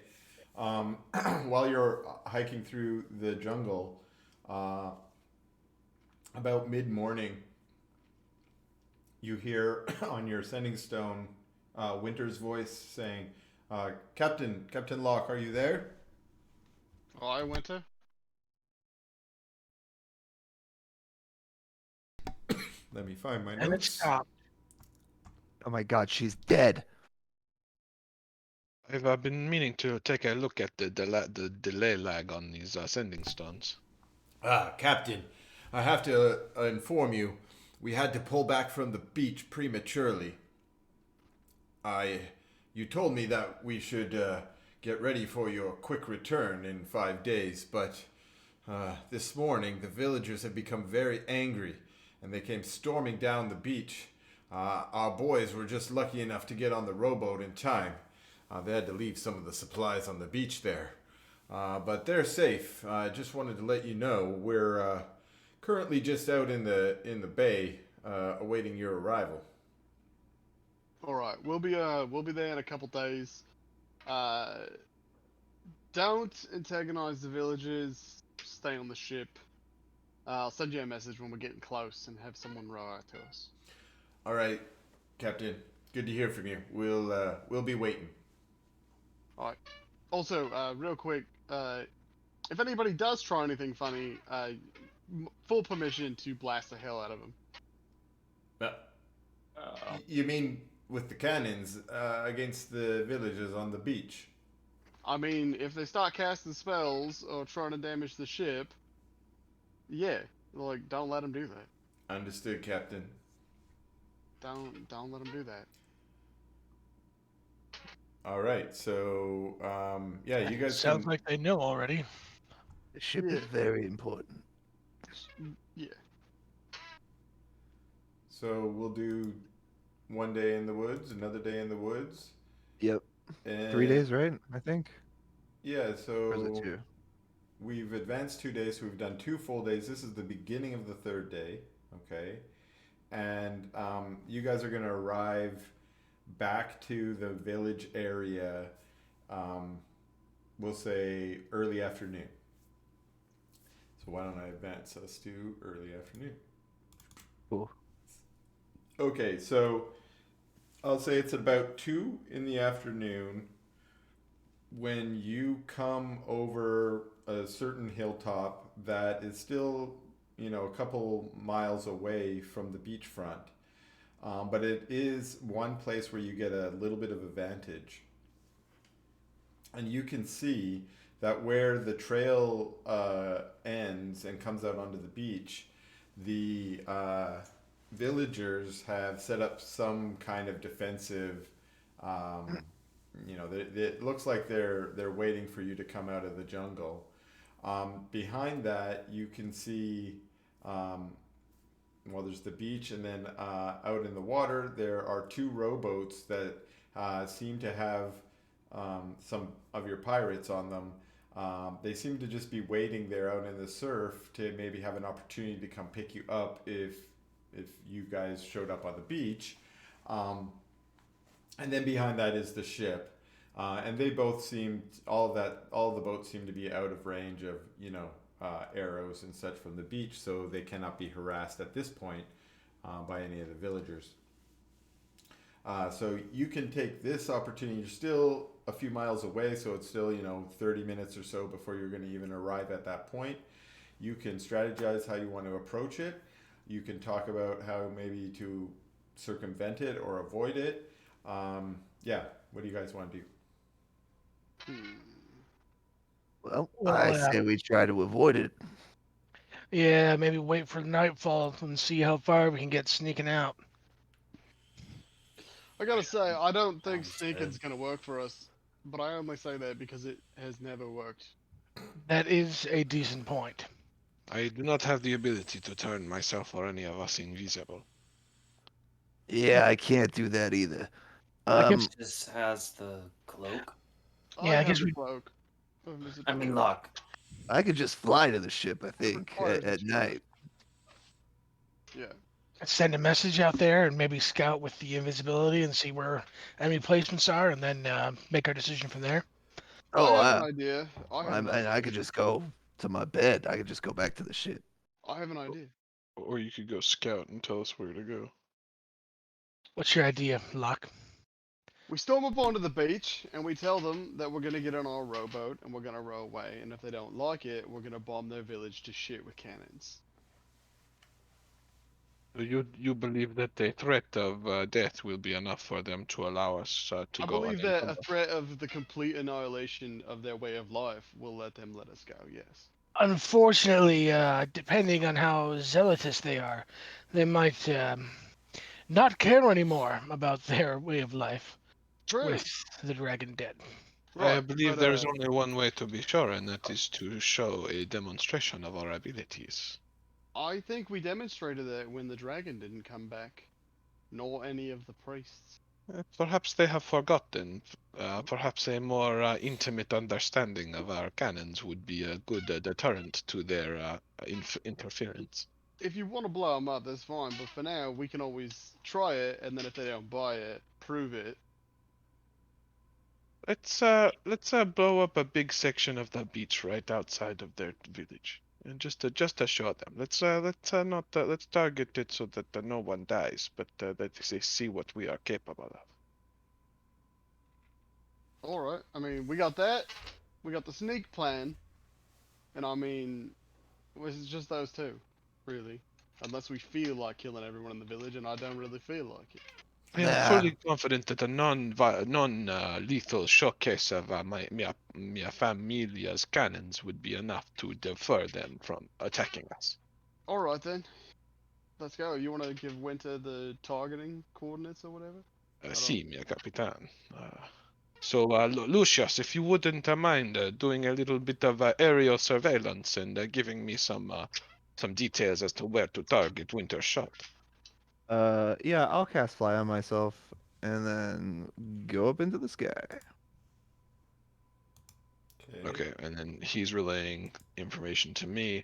While you're hiking through the jungle, uh, about mid morning, you hear on your sending stone Winter's voice saying, Captain Locke, are you there? Oh, I Winter. Let me find my And it notes. stopped. Oh my God, she's dead. I've been meaning to take a look at the delay lag on these sending stones. Captain, I have to inform you, we had to pull back from the beach prematurely. You told me that we should get ready for your quick return in 5 days, but this morning the villagers have become very angry, and they came storming down the beach. Our boys were just lucky enough to get on the rowboat in time. They had to leave some of the supplies on the beach there. But they're safe. I just wanted to let you know we're currently just out in the bay, awaiting your arrival. All right, we'll be there in a couple days. Don't antagonize the villagers. Stay on the ship. I'll send you a message when we're getting close and have someone row out to us. All right, Captain. Good to hear from you. We'll be waiting. All right. Also, real quick, if anybody does try anything funny, full permission to blast the hell out of them. You mean with the cannons against the villagers on the beach? I mean, if they start casting spells or trying to damage the ship, yeah, like don't let them do that. Understood, Captain. Don't let them do that. All right, so yeah, you guys Sounds can. like they know already. The ship Yeah. is very important. Yeah. So we'll do one day in the woods, another day in the woods. Yep. And 3 days, right? I think. Yeah, Or is it so 2? we've advanced 2 days, so we've done 2 full days. This is the beginning of the third day, okay? And you guys are gonna arrive back to the village area, we'll say early afternoon. So why don't I advance us to early afternoon? Cool. Okay, so I'll say it's about 2 in the afternoon when you come over a certain hilltop that is still, a couple miles away from the beachfront. But it is one place where you get a little bit of advantage. And you can see that where the trail ends and comes out onto the beach, the villagers have set up some kind of defensive. It looks like they're waiting for you to come out of the jungle. Behind that, you can see. There's the beach, and then out in the water, there are 2 rowboats that seem to have some of your pirates on them. They seem to just be waiting there out in the surf to maybe have an opportunity to come pick you up if you guys showed up on the beach. And then behind that is the ship, and they both seem all the boats seem to be out of range of arrows and such from the beach, so they cannot be harassed at this point by any of the villagers. So you can take this opportunity. You're still a few miles away, so it's still 30 minutes or so before you're going to even arrive at that point. You can strategize how you want to approach it. You can talk about how maybe to circumvent it or avoid it. Yeah, what do you guys want to do? Hmm. Well, I Well, say we try to avoid it. yeah, maybe wait for nightfall and see how far we can get sneaking out. I gotta say, I don't think Sounds good. sneaking's gonna work for us, but I only say that because it has never worked. That is a decent point. I do not have the ability to turn myself or any of us invisible. Yeah, I can't do that either. I guess, Just has the cloak. I yeah, I have guess the we. cloak of I invisibility. mean, lock. I could just fly to the ship, I It think, requires at achievement. night. Yeah. Send a message out there and maybe scout with the invisibility and see where enemy placements are, and then make our decision from there. I Oh, have an idea. I could just go to my bed. I could just go back to the ship. I have an idea. Or you could go scout and tell us where to go. What's your idea, Locke? We storm up onto the beach and we tell them that we're gonna get on our rowboat and we're gonna row away. And if they don't like it, we're gonna bomb their village to shit with cannons. You believe that the threat of death will be enough for them to allow us to I go believe that a unencumbered? threat of the complete annihilation of their way of life will let them let us go. Yes. Unfortunately, depending on how zealous they are, they might not care anymore about their way of life True. with the dragon dead. I Right. believe But there is only one way to be sure, and that is to show a demonstration of our abilities. I think we demonstrated that when the dragon didn't come back, nor any of the priests. Perhaps they have forgotten. Perhaps a more intimate understanding of our cannons would be a good deterrent to their interference. If you want to blow them up, that's fine. But for now, we can always try it, and then if they don't buy it, prove it. Let's blow up a big section of the beach right outside of their village, and just to show them. Let's target it so that no one dies, but that they see what we are capable of. All right. I mean, we got that. We got the sneak plan, and I mean, it's just those two, really. Unless we feel like killing everyone in the village, and I don't really feel like it. I am Nah, fully confident that a non-lethal showcase of mia familia's cannons would be enough to deter them from attacking us. All right then. Let's go. You want to give Winter the targeting coordinates or whatever? I don't. Si, mia capitan. Lucius, if you wouldn't mind doing a little bit of aerial surveillance and giving me some details as to where to target Winter's shot. Yeah, I'll cast fly on myself and then go up into the sky. Okay, and then he's relaying information to me,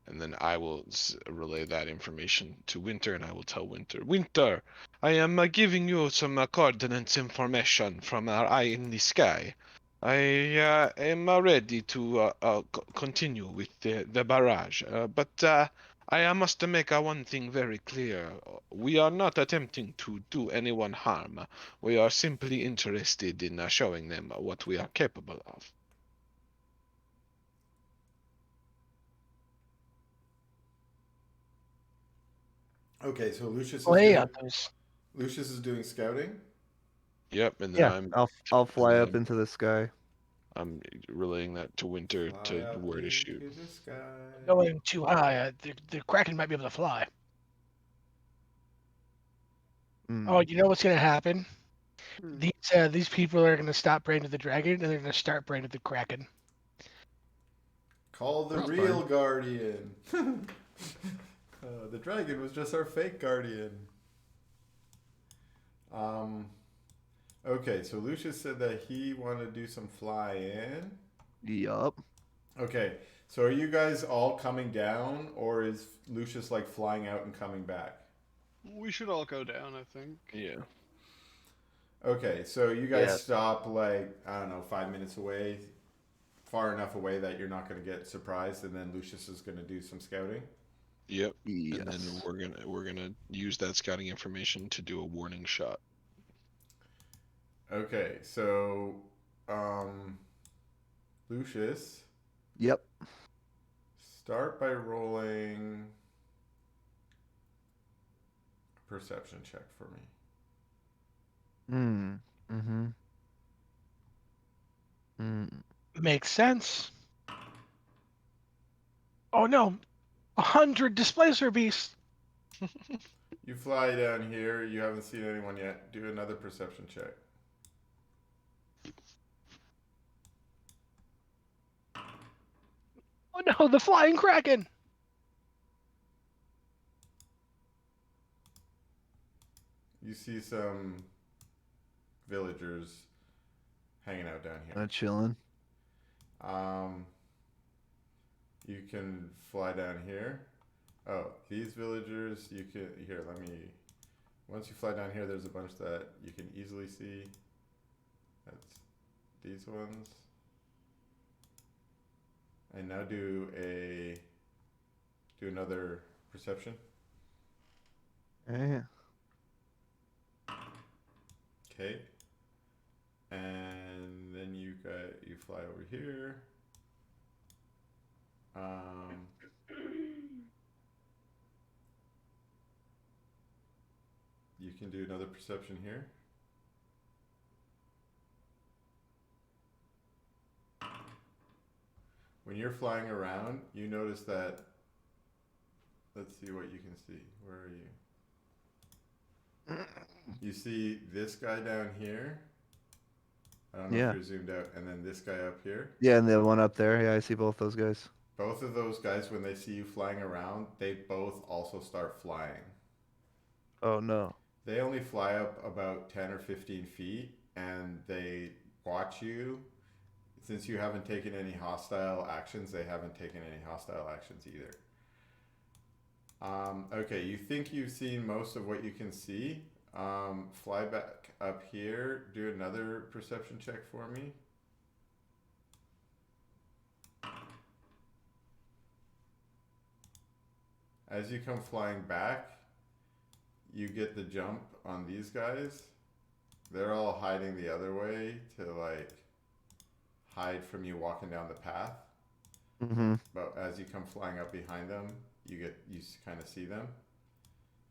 and then I will relay that information to Winter, and I will tell Winter, I am giving you some coordinates information from our eye in the sky. I am ready to continue with the barrage, but I must make one thing very clear. We are not attempting to do anyone harm. We are simply interested in showing them what we are capable of. Okay, so Play on those. Lucius is doing scouting. Yep, and then Yeah, I'll and fly then up into the sky. I'm relaying that to Winter Fly to up where to shoot. into the sky. Going too high, the Kraken might be able to fly. Oh, Mm. you know what's going to happen? Hmm. These people are going to stop praying to the dragon, and they're going to start praying to the Kraken. Call the That's real fine. guardian. The dragon was just our fake guardian. Um. Okay, so Lucius said that he wanted to do some fly in. Yup. Okay, so are you guys all coming down, or is Lucius like flying out and coming back? We should all go down, I think. Yeah. Okay, so you guys Yeah. stop like, I don't know, 5 minutes away, far enough away that you're not going to get surprised, and then Lucius is going to do some scouting. Yep. Yes. And then we're gonna use that scouting information to do a warning shot. Okay, so Lucius, Yep. start by rolling a perception check for me. Hmm. Mm-hmm. Mm. Makes sense. Oh no, 100 displacer beasts. You fly down here. You haven't seen anyone yet. Do another perception check. Oh no, the flying kraken. You see some villagers hanging out down here. Chilling. Um, you can fly down here. Oh, these villagers, you can, here, let me, once you fly down here, there's a bunch that you can easily see. That's these ones. And now do another perception. Yeah. Okay. And then you fly over here. You can do another perception here. When you're flying around, you notice that. Let's see what you can see. Where are you? You see this guy down here. I don't know Yeah. if you're zoomed out, and then this guy up here. Yeah, and the one up there. Yeah, I see both those guys. Both of those guys, when they see you flying around, they both also start flying. Oh no. They only fly up about 10 or 15 feet, and they watch you. Since you haven't taken any hostile actions, they haven't taken any hostile actions either. Okay, you think you've seen most of what you can see. Fly back up here. Do another perception check for me. As you come flying back, you get the jump on these guys. They're all hiding the other way to like hide from you walking down the path. Mm-hmm. But as you come flying up behind them, you kind of see them.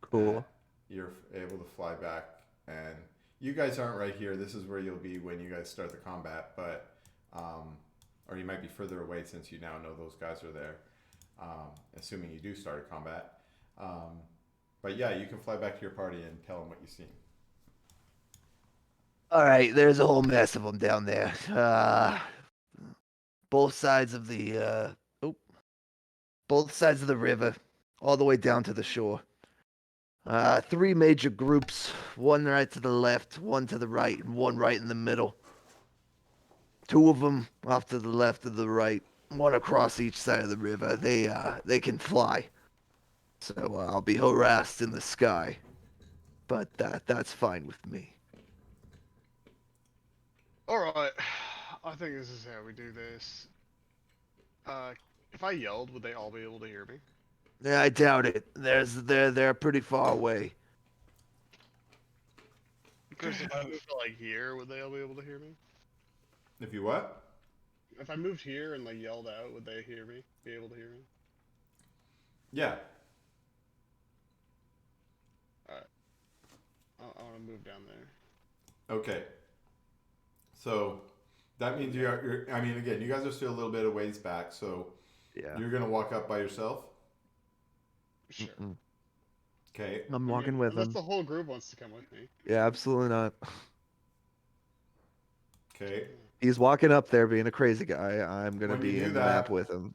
Cool. You're able to fly back, and you guys aren't right here. This is where you'll be when you guys start the combat, but or you might be further away since you now know those guys are there. Assuming you do start a combat. But yeah, you can fly back to your party and tell them what you've seen. All right, there's a whole mess of them down there. Both sides of the both sides of the river, all the way down to the shore. Three major groups, one right to the left, one to the right, and one right in the middle. Two of them off to the left and the right, one across each side of the river. They can fly, so I'll be harassed in the sky, but that's fine with me. Alright, I think this is how we do this. If I yelled, would they all be able to hear me? Yeah, I doubt it. They're pretty far away. Chris, if I moved to like here, would they all be able to hear me? If you what? If I moved here and like yelled out, would they hear me? Be able to hear me? Yeah. Alright. I want to move down there. Okay. So that means you're. I mean, again, you guys are still a little bit of ways back, so Yeah. you're gonna walk up by yourself. Sure. Mm-mm. Okay. I'm walking with Unless him. the whole group wants to come with me. Yeah, absolutely not. Okay. He's walking up there being a crazy guy. I'm gonna When you be do in the that- map with him.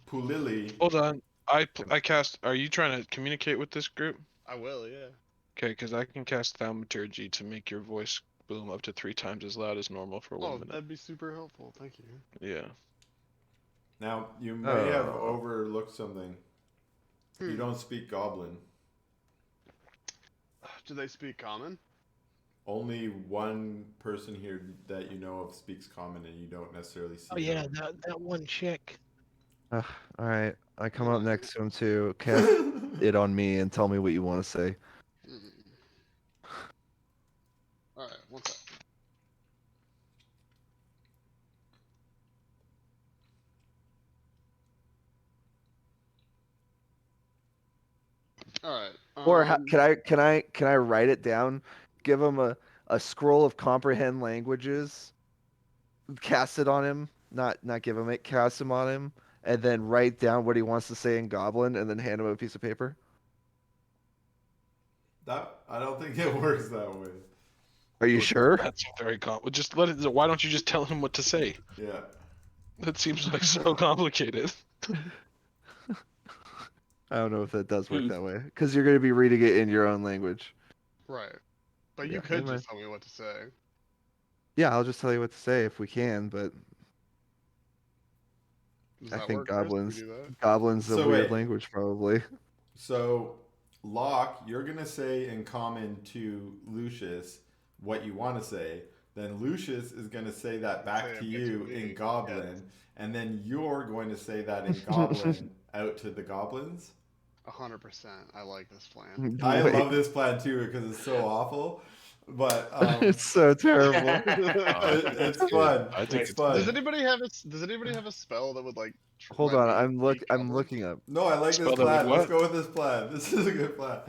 Pulili. Hold on. I cast. Are you trying to communicate with this group? I will, yeah. Okay, because I can cast thaumaturgy to make your voice boom up to 3 times as loud as normal for 1 Oh, minute. that'd be super helpful. Thank you. Yeah. Now you may have Oh. overlooked something. You don't speak Goblin. Do they speak common? Only one person here that you know of speaks Common, and you don't necessarily see. Oh yeah, them. that one chick. All right, I come up next to him to cast it on me and tell me what you want to say. Alright, one sec. Alright. Or can I write it down? Give him a scroll of comprehend languages, cast it on him, not give him it, cast him on him, and then write down what he wants to say in Goblin, and then hand him a piece of paper? I don't think it works that way. Are you sure? That's very just let it. Why don't you just tell him what to say? Yeah. That seems like so complicated. I don't know if that does work that way, because you're going to be reading it in your own language. Right. But Yeah, you could never just tell me what to say. Yeah, I'll just tell you what to say if we can, but Does I that think work, Chris? Can we do that? Goblin's a So weird wait. language, probably. So, Locke, you're gonna say in common to Lucius what you want to say. Then Lucius is gonna say that back Say to it back you to me, in Goblin, yes. and then you're going to say that in Goblin out to the goblins. 100%. I like this plan. I Wait, love this plan too because it's so awful, but it's so terrible. it's Good. fun. I think It's it's fun. Does anybody have a spell that would like Hold let on, me I'm beat I'm goblins? looking up. No, I like this Spell that with plan. Let's what? go with this plan. This is a good plan.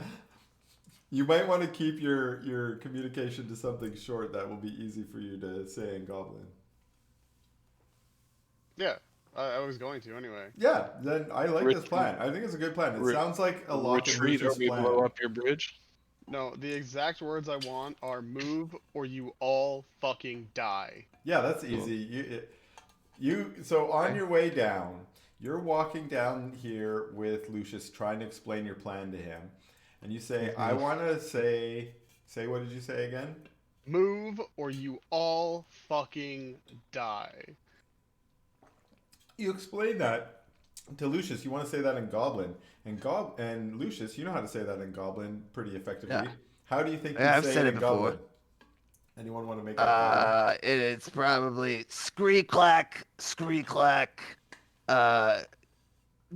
You might want to keep your communication to something short that will be easy for you to say in Goblin. Yeah, I was going to anyway. Yeah, then I like this Retreat. plan. I think it's a good plan. It Re- sounds like a Locke and Retreat or Lucius we plan. blow up your bridge. No, the exact words I want are "move or you all fucking die." Yeah, that's easy. So on your way down, you're walking down here with Lucius, trying to explain your plan to him, and you say, "I want to say what did you say again?" Move or you all fucking die. You explain that to Lucius. You want to say that in Goblin, and Lucius, you know how to say that in Goblin pretty effectively. Yeah. How do you think Yeah, you I've say said it it in before. Goblin? Anyone want to make up Goblin? It's probably scree clack,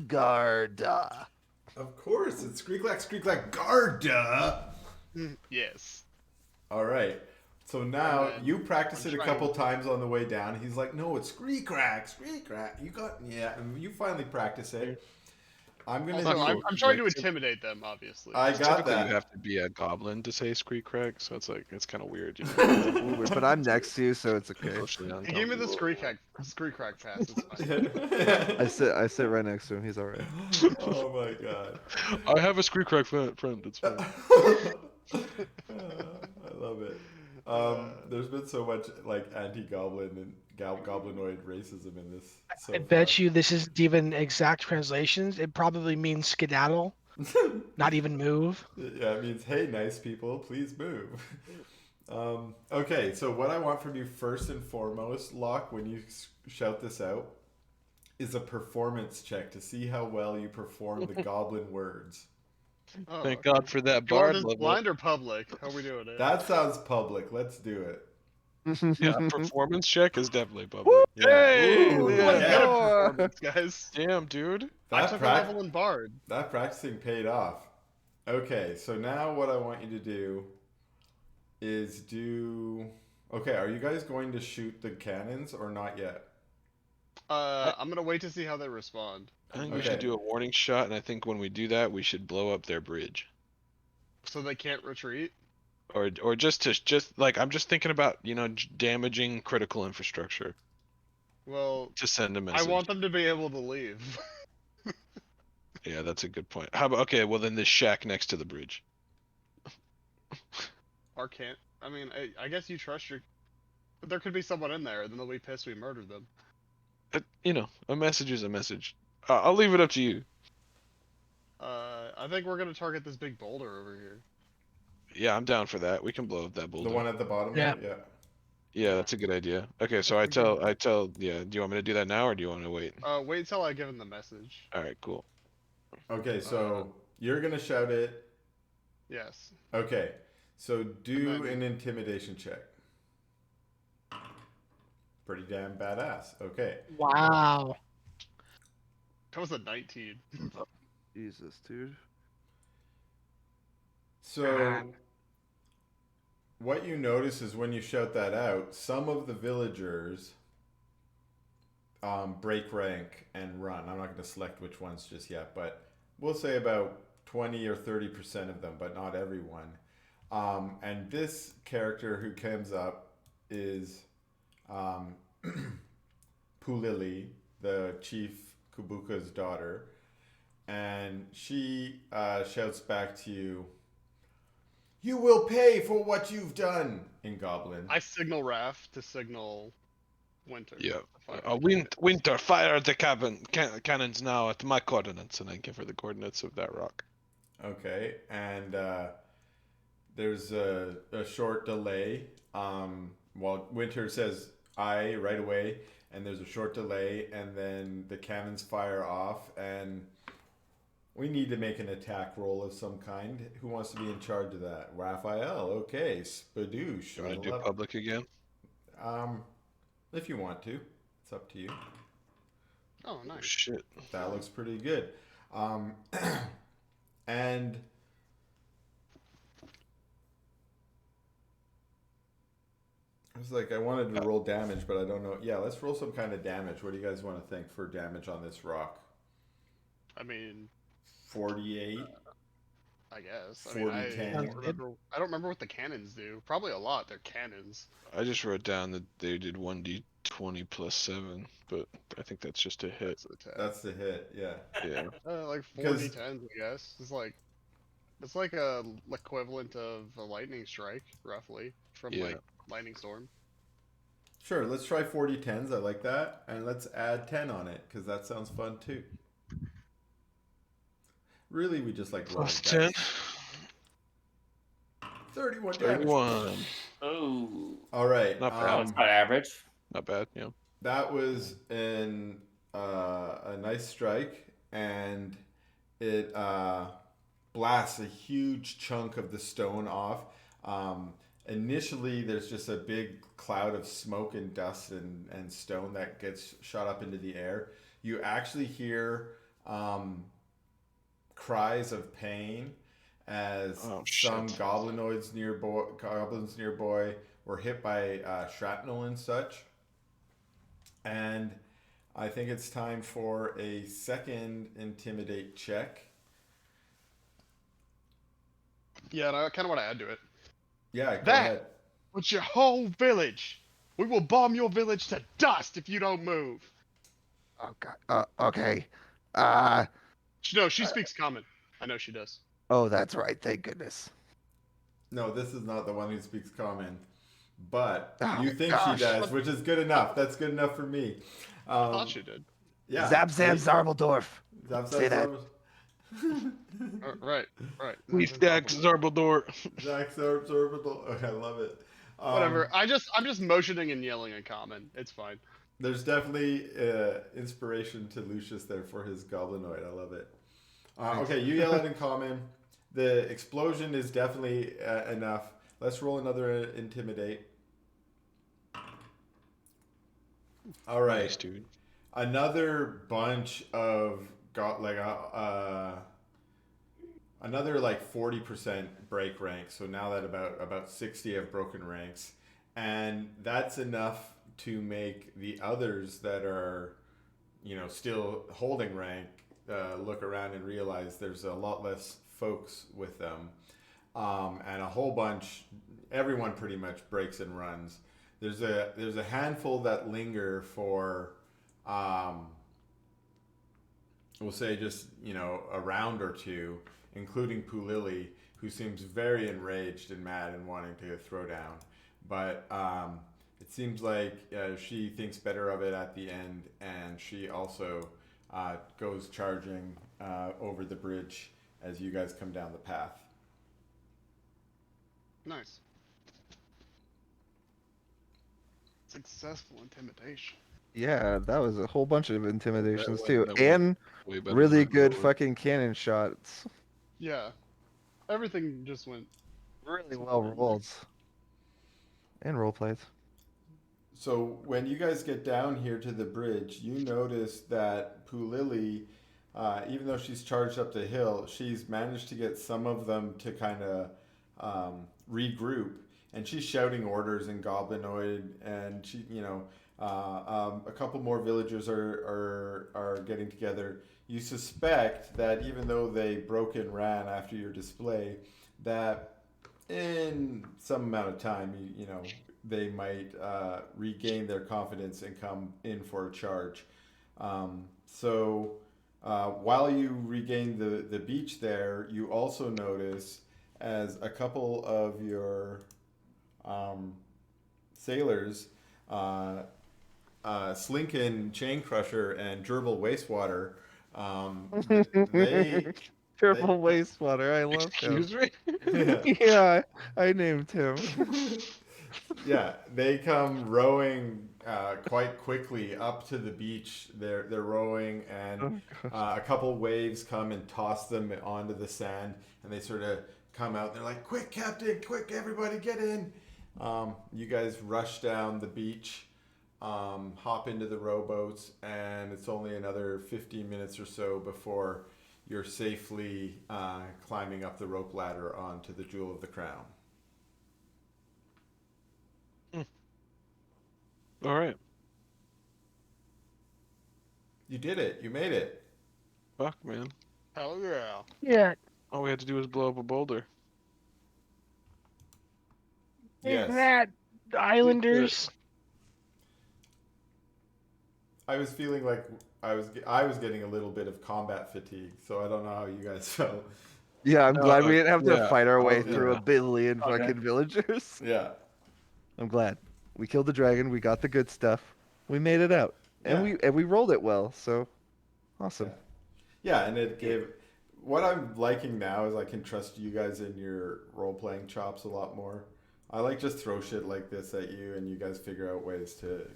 garda. Of course, it's Screeklack, Garda. Yes. All right. So now then you practice I'm it a trying- couple times on the way down. He's like, "No, it's Screeklack. You got and you finally practice it. I'm gonna. Also, do, I'm trying to intimidate them, obviously. I got Typically, that. you have to be a goblin to say screech crack, so it's like it's kind of weird. You know? But I'm next to you, so it's okay. Socially He gave me the uncomfortable. scree crack pass. It's fine. I sit right next to him. He's all right. Oh my god. I have a screech crack friend. It's fine. I love it. There's been so much like anti-goblin and goblinoid racism in this. So I bet you this isn't even exact translations. It probably means skedaddle, not even move. Yeah, it means, hey, nice people, please move. Okay, so what I want from you first and foremost, Locke, when you shout this out, is a performance check to see how well you perform the goblin words. Oh, Thank God for that do you want bard this level. blind or public? How are we doing it? That sounds public. Let's do it. Yeah, performance check is definitely public. Yeah. Hey, Ooh, I'm yeah. good yeah. at performance, guys. Damn, dude. I That, took a prac- level in Bard. that practicing paid off. Okay, so now what I want you to do is do. Okay, are you guys going to shoot the cannons or not yet? I'm gonna wait to see how they respond. I think we Okay. should do a warning shot, and I think when we do that, we should blow up their bridge, So they can't retreat. or just like I'm just thinking about damaging critical infrastructure Well, to send a I message. want them to be able to leave. Yeah, that's a good point. How about okay? Well, then this shack next to the bridge. Or can't. I mean, I guess you trust your. But there could be someone in there, and then they'll be pissed we murdered them. A message is a message. I'll leave it up to you. I think we're gonna target this big boulder over here. Yeah, I'm down for that. We can blow up that boulder. The one at the bottom Yeah. there? Yeah. Yeah, that's a good idea. Okay, so Yeah, I we tell. Yeah, do you want me to do that now, or do you want to wait? Wait till I give him the message. All right, cool. Okay, so you're going to shout it. Yes. Okay, so do And then- an intimidation check. Pretty damn badass. Okay. Wow. That was a 19. Jesus, dude. So what you notice is when you shout that out, some of the villagers break rank and run. I'm not going to select which ones just yet, but we'll say about 20 or 30% of them, but not everyone. And this character who comes up is um, Pulili, the chief Kubuka's daughter, and she shouts back to you, "You will pay for what you've done," in Goblin. I signal Raph to signal Winter. Yeah. to fire the Winter, fire the cannons now at my coordinates, and I give her the coordinates of that rock. Okay, and there's a short delay. While Winter says "I" right away, and there's a short delay, and then the cannons fire off, and we need to make an attack roll of some kind. Who wants to be in charge of that? Raphael. Okay, Spadoosh. Do you want to do 11. public again? If you want to, it's up to you. Oh, Oh, nice. shit. That looks pretty good. And I was like, I wanted to roll damage, but I don't know. Yeah, let's roll some kind of damage. What do you guys want to think for damage on this rock? I mean, 48? I guess. I 40, mean, I 10. don't remember. I don't remember what the cannons do. Probably a lot. They're cannons. I just wrote down that they did 1d20 plus 7, but I think that's just a hit. That's the attack. That's the hit, yeah. Yeah. Like 'Cause- 4d10s, I guess. It's like a equivalent of a lightning strike, roughly, from Yeah. like lightning storm. Sure, let's try 40 10s. I like that. And let's add 10 on it, because that sounds fun too. Really, we just like rolling Plus 10. dice. 31 damage. 31. Oh, All right. Not bad. oh, it's about average. Not bad, yeah. That was a nice strike, and it blasts a huge chunk of the stone off. Initially, there's just a big cloud of smoke and dust and stone that gets shot up into the air. You actually hear cries of pain as some shit. goblins nearby were hit by shrapnel and such. And I think it's time for a second intimidate check. Yeah, and I kind of want to add to it. Yeah, go That- ahead. What's your whole village? We will bomb your village to dust if you don't move. Oh God. Okay. No, she speaks common. I know she does. Oh, that's right. Thank goodness. No, this is not the one who speaks common. But Oh, you think gosh. she does, which is good enough. That's good enough for me. I thought she did. Yeah. Zap Zam Zarbledorf. Zap, Say that. Right. We stack Zarbledor. Zach Zorbital. Okay, I love it. Whatever. I'm just motioning and yelling in common. It's fine. There's definitely inspiration to Lucius there for his goblinoid. I love it. Okay, you yell it in common. The explosion is definitely enough. Let's roll another intimidate. All right. Nice, dude. Another bunch of another like 40% break ranks. So now that about 60 have broken ranks, and that's enough to make the others that are, still holding rank look around and realize there's a lot less folks with them, and a whole bunch. Everyone pretty much breaks and runs. There's a handful that linger for, we'll say just a round or two, including Pulili, who seems very enraged and mad and wanting to throw down. But it seems like she thinks better of it at the end, and she also goes charging over the bridge as you guys come down the path. Nice. Successful intimidation. Yeah, that was a whole bunch of intimidations That too, went and Way better really than I good thought. fucking cannon shots. Yeah. Everything just went. Really well rolled. And role plays. So when you guys get down here to the bridge, you notice that Pulili, even though she's charged up the hill, she's managed to get some of them to kind of regroup, and she's shouting orders in Goblinoid, and she, a couple more villagers are getting together. You suspect that even though they broke and ran after your display, that in some amount of time, you know, they might regain their confidence and come in for a charge. While you regain the beach there, you also notice as a couple of your um, sailors, Slinkin, Chain Crusher, and Gerbil Wastewater, they they Triple wastewater. I love him. Excuse me? yeah. Yeah, I named him. Yeah, they come rowing quite quickly up to the beach. They're rowing, and Oh, gosh. a couple waves come and toss them onto the sand, and they sort of come out. They're like, "Quick, Captain! Quick, everybody, get in!" You guys rush down the beach, hop into the rowboats, and it's only another 15 minutes or so before you're safely climbing up the rope ladder onto the Jewel of the Crown. All right. You did it. You made it. Fuck, man. Hell yeah. Yeah. All we had to do was blow up a boulder. Take Yes. that, Islanders. I was feeling like I was getting a little bit of combat fatigue, so I don't know how you guys felt. Yeah, I'm glad we didn't have to yeah. fight our way Oh, through yeah. a billion Okay. fucking villagers. Yeah. I'm glad. We killed the dragon, we got the good stuff. We made it out. And Yeah. we rolled it well, so awesome. Yeah, and it gave. What I'm liking now is I can trust you guys in your role playing chops a lot more. I like just throw shit like this at you, and you guys figure out ways to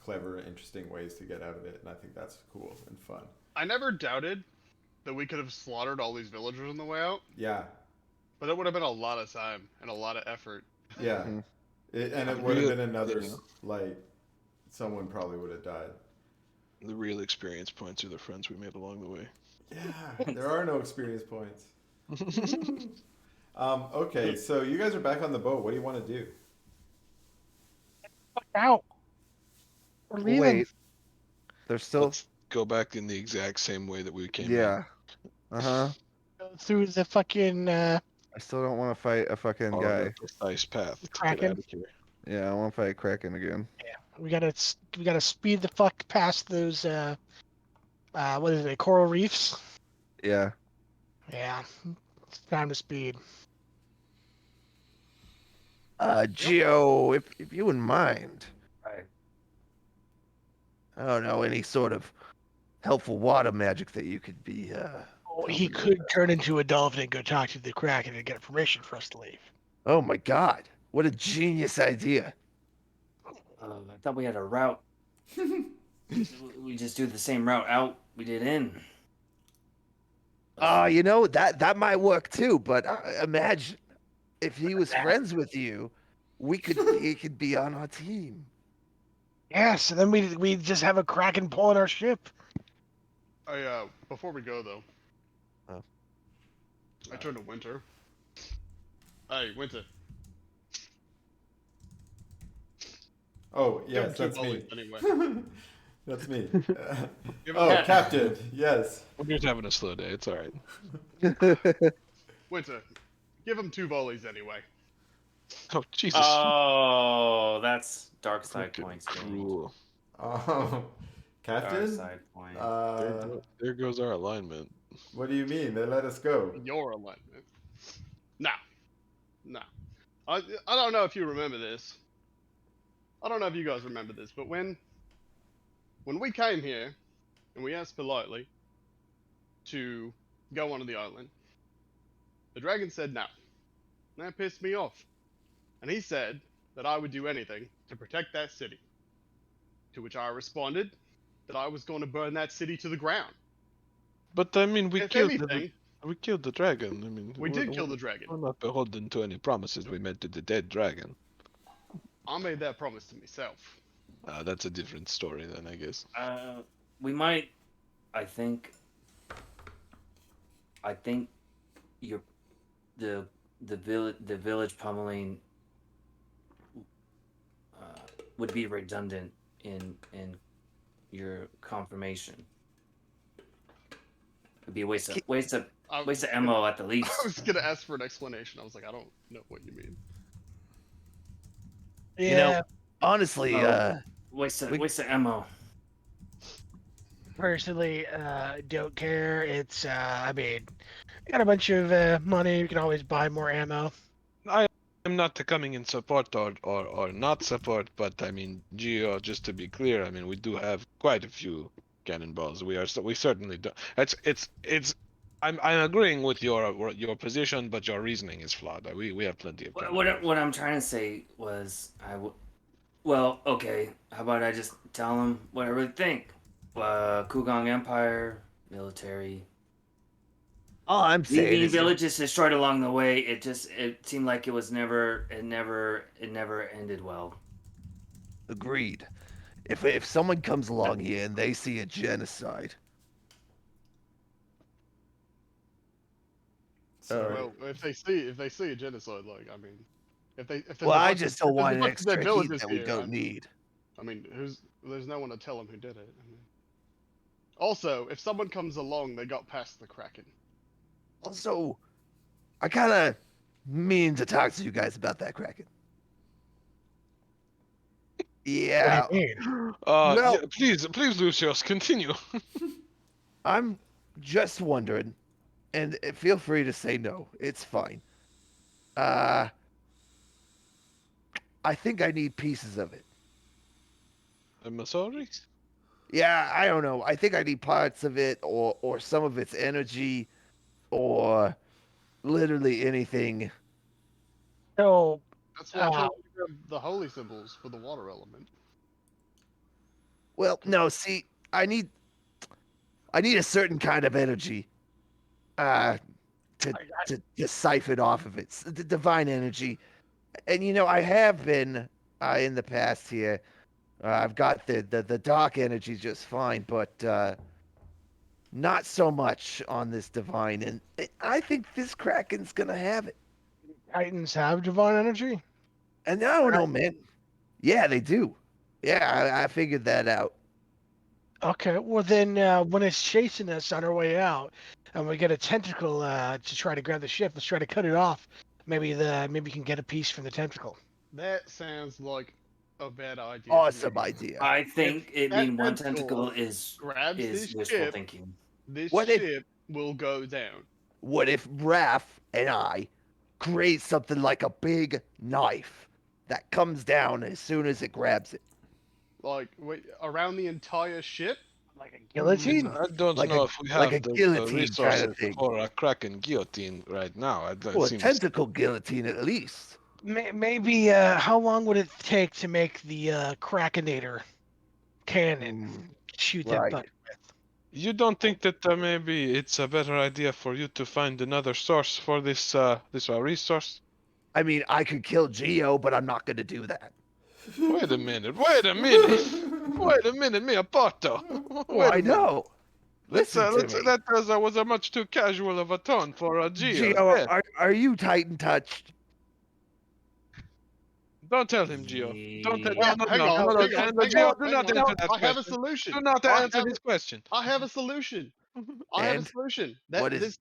clever, interesting ways to get out of it, and I think that's cool and fun. I never doubted that we could have slaughtered all these villagers on the way out, Yeah. but it would have been a lot of time and a lot of effort. Yeah. Mhm. And it would have been another like someone probably would have died. The real experience points are the friends we made along the way. Yeah, there are no experience points. Okay, so you guys are back on the boat. What do you want to do? Fuck out. We're leaving. Wait. There's still Let's go back in the exact same way that we came in. yeah. Uh-huh. Go through the fucking I still don't want to fight a fucking Follow guy. the precise path to get Kraken. out of here. Yeah, I want to fight Kraken again. we gotta speed the fuck past those what is it, coral reefs? Yeah. Yeah. It's time to speed. Geo, if you wouldn't mind. Right. I don't know, any sort of helpful water magic that you could be Oh, he helping could with. turn into a dolphin and go talk to the Kraken and get permission for us to leave. Oh my god. What a genius idea. I thought we had a route. We just do the same route out we did in. You know, that might work too, but imagine if he was friends with you, he could be on our team. Yeah, so then we just have a Kraken pulling our ship. Before we go though, Oh. I turned to Winter. Hey, Winter. Oh, Give yes, him two that's me. volleys anyway. That's me. Give him Oh, that. Captain, yes. We're just having a slow day. It's all right. Winter, give him 2 volleys anyway. Oh, Jesus. Oh, that's dark side Fucking points. Dude. cruel. Oh, Dark Captain? side points. There goes our alignment. What do you mean? They let us go. Your alignment. No. No. I don't know if you remember this. I don't know if you guys remember this, but when we came here and we asked politely to go onto the island, the dragon said no. And that pissed me off. And he said that I would do anything to protect that city. To which I responded that I was going to burn that city to the ground. But I mean, we If killed anything, the dragon. I mean, we did kill the dragon. We're not beholden to any promises we made to the dead dragon. I made that promise to myself. That's a different story then, I guess. We might. I think your the village pummeling would be redundant in your confirmation. It'd be a waste of Waste of ammo at the I least. was gonna ask for an explanation. I was like, I don't know what you mean. You know, Yeah, honestly, Waste of we- ammo. personally, don't care. It's, I mean, you got a bunch of money. You can always buy more ammo. I am not coming in support or not support, but I mean, Geo, just to be clear, I mean, we do have quite a few cannonballs. We certainly do. It's. I'm agreeing with your position, but your reasoning is flawed. We have plenty of cannonballs. What I'm trying to say was well, okay. How about I just tell them what I really think? Kugong Empire, military, all I'm saying leaving is, villages destroyed along the way. It seemed like it was never ended well. agreed. If someone comes along here and they see a genocide, So, Well, if they see a genocide, like I mean, if there's well, a I bunch just of, don't if there's a want bunch of dead extra heat villagers that we here, don't need. I mean, there's no one to tell them who did it. I mean, also, if someone comes along, they got past the Kraken. Also, I kind of mean to talk to you guys about that Kraken. What Yeah, do you mean? well, Yeah, please, Lucius, continue. I'm just wondering, and feel free to say no. It's fine. Uh, I think I need pieces of it. I'm sorry. Yeah, I don't know. I think I need parts of it, or some of its energy, or literally anything. So, That's why I told you to grab the holy symbols for the water element. Well, no. See, I need a certain kind of energy. Uh, to to siphon off of it, the divine energy. And I have been in the past here. I've got the dark energy just fine, but not so much on this divine. And I think this Kraken's gonna have it. Titans have divine energy? And I don't know, man. Yeah, they do. Yeah, I figured that out. Okay, well then, when it's chasing us on our way out, and we get a tentacle to try to grab the ship, let's try to cut it off. Maybe we can get a piece from the tentacle. That sounds like a bad idea to Awesome me. idea. I If think it that being one tentacle tentacle grabs is this wishful ship, thinking. this What if ship will go down. What if Raph and I create something like a big knife that comes down as soon as it grabs it? Like, wait, around the entire ship? Like a It's, guillotine? I don't Like know a if we like a have the guillotine kind of resources thing. for a Kraken guillotine right now. It Well, a seems tentacle guillotine at least. Maybe, how long would it take to make the Krakenator cannon? Shoot that Right. butt with. you don't think that maybe it's a better idea for you to find another source for this resource? I mean, I could kill Geo, but I'm not going to do that. Wait a minute. Wait a minute. Wait a minute, mio porto. Wait a Why minute. no? Listen to me. That was a much too casual of a tone for a Geo. Geo, Yes. are you Titan touched? Don't tell him, Geo. Don't tell. Well, No, no, hang no, on, no, no. hang on, And hang Geo, on, do hang not on. answer that I have a question. solution. Do not I answer have, this question. I have a solution. I have a And solution. what is?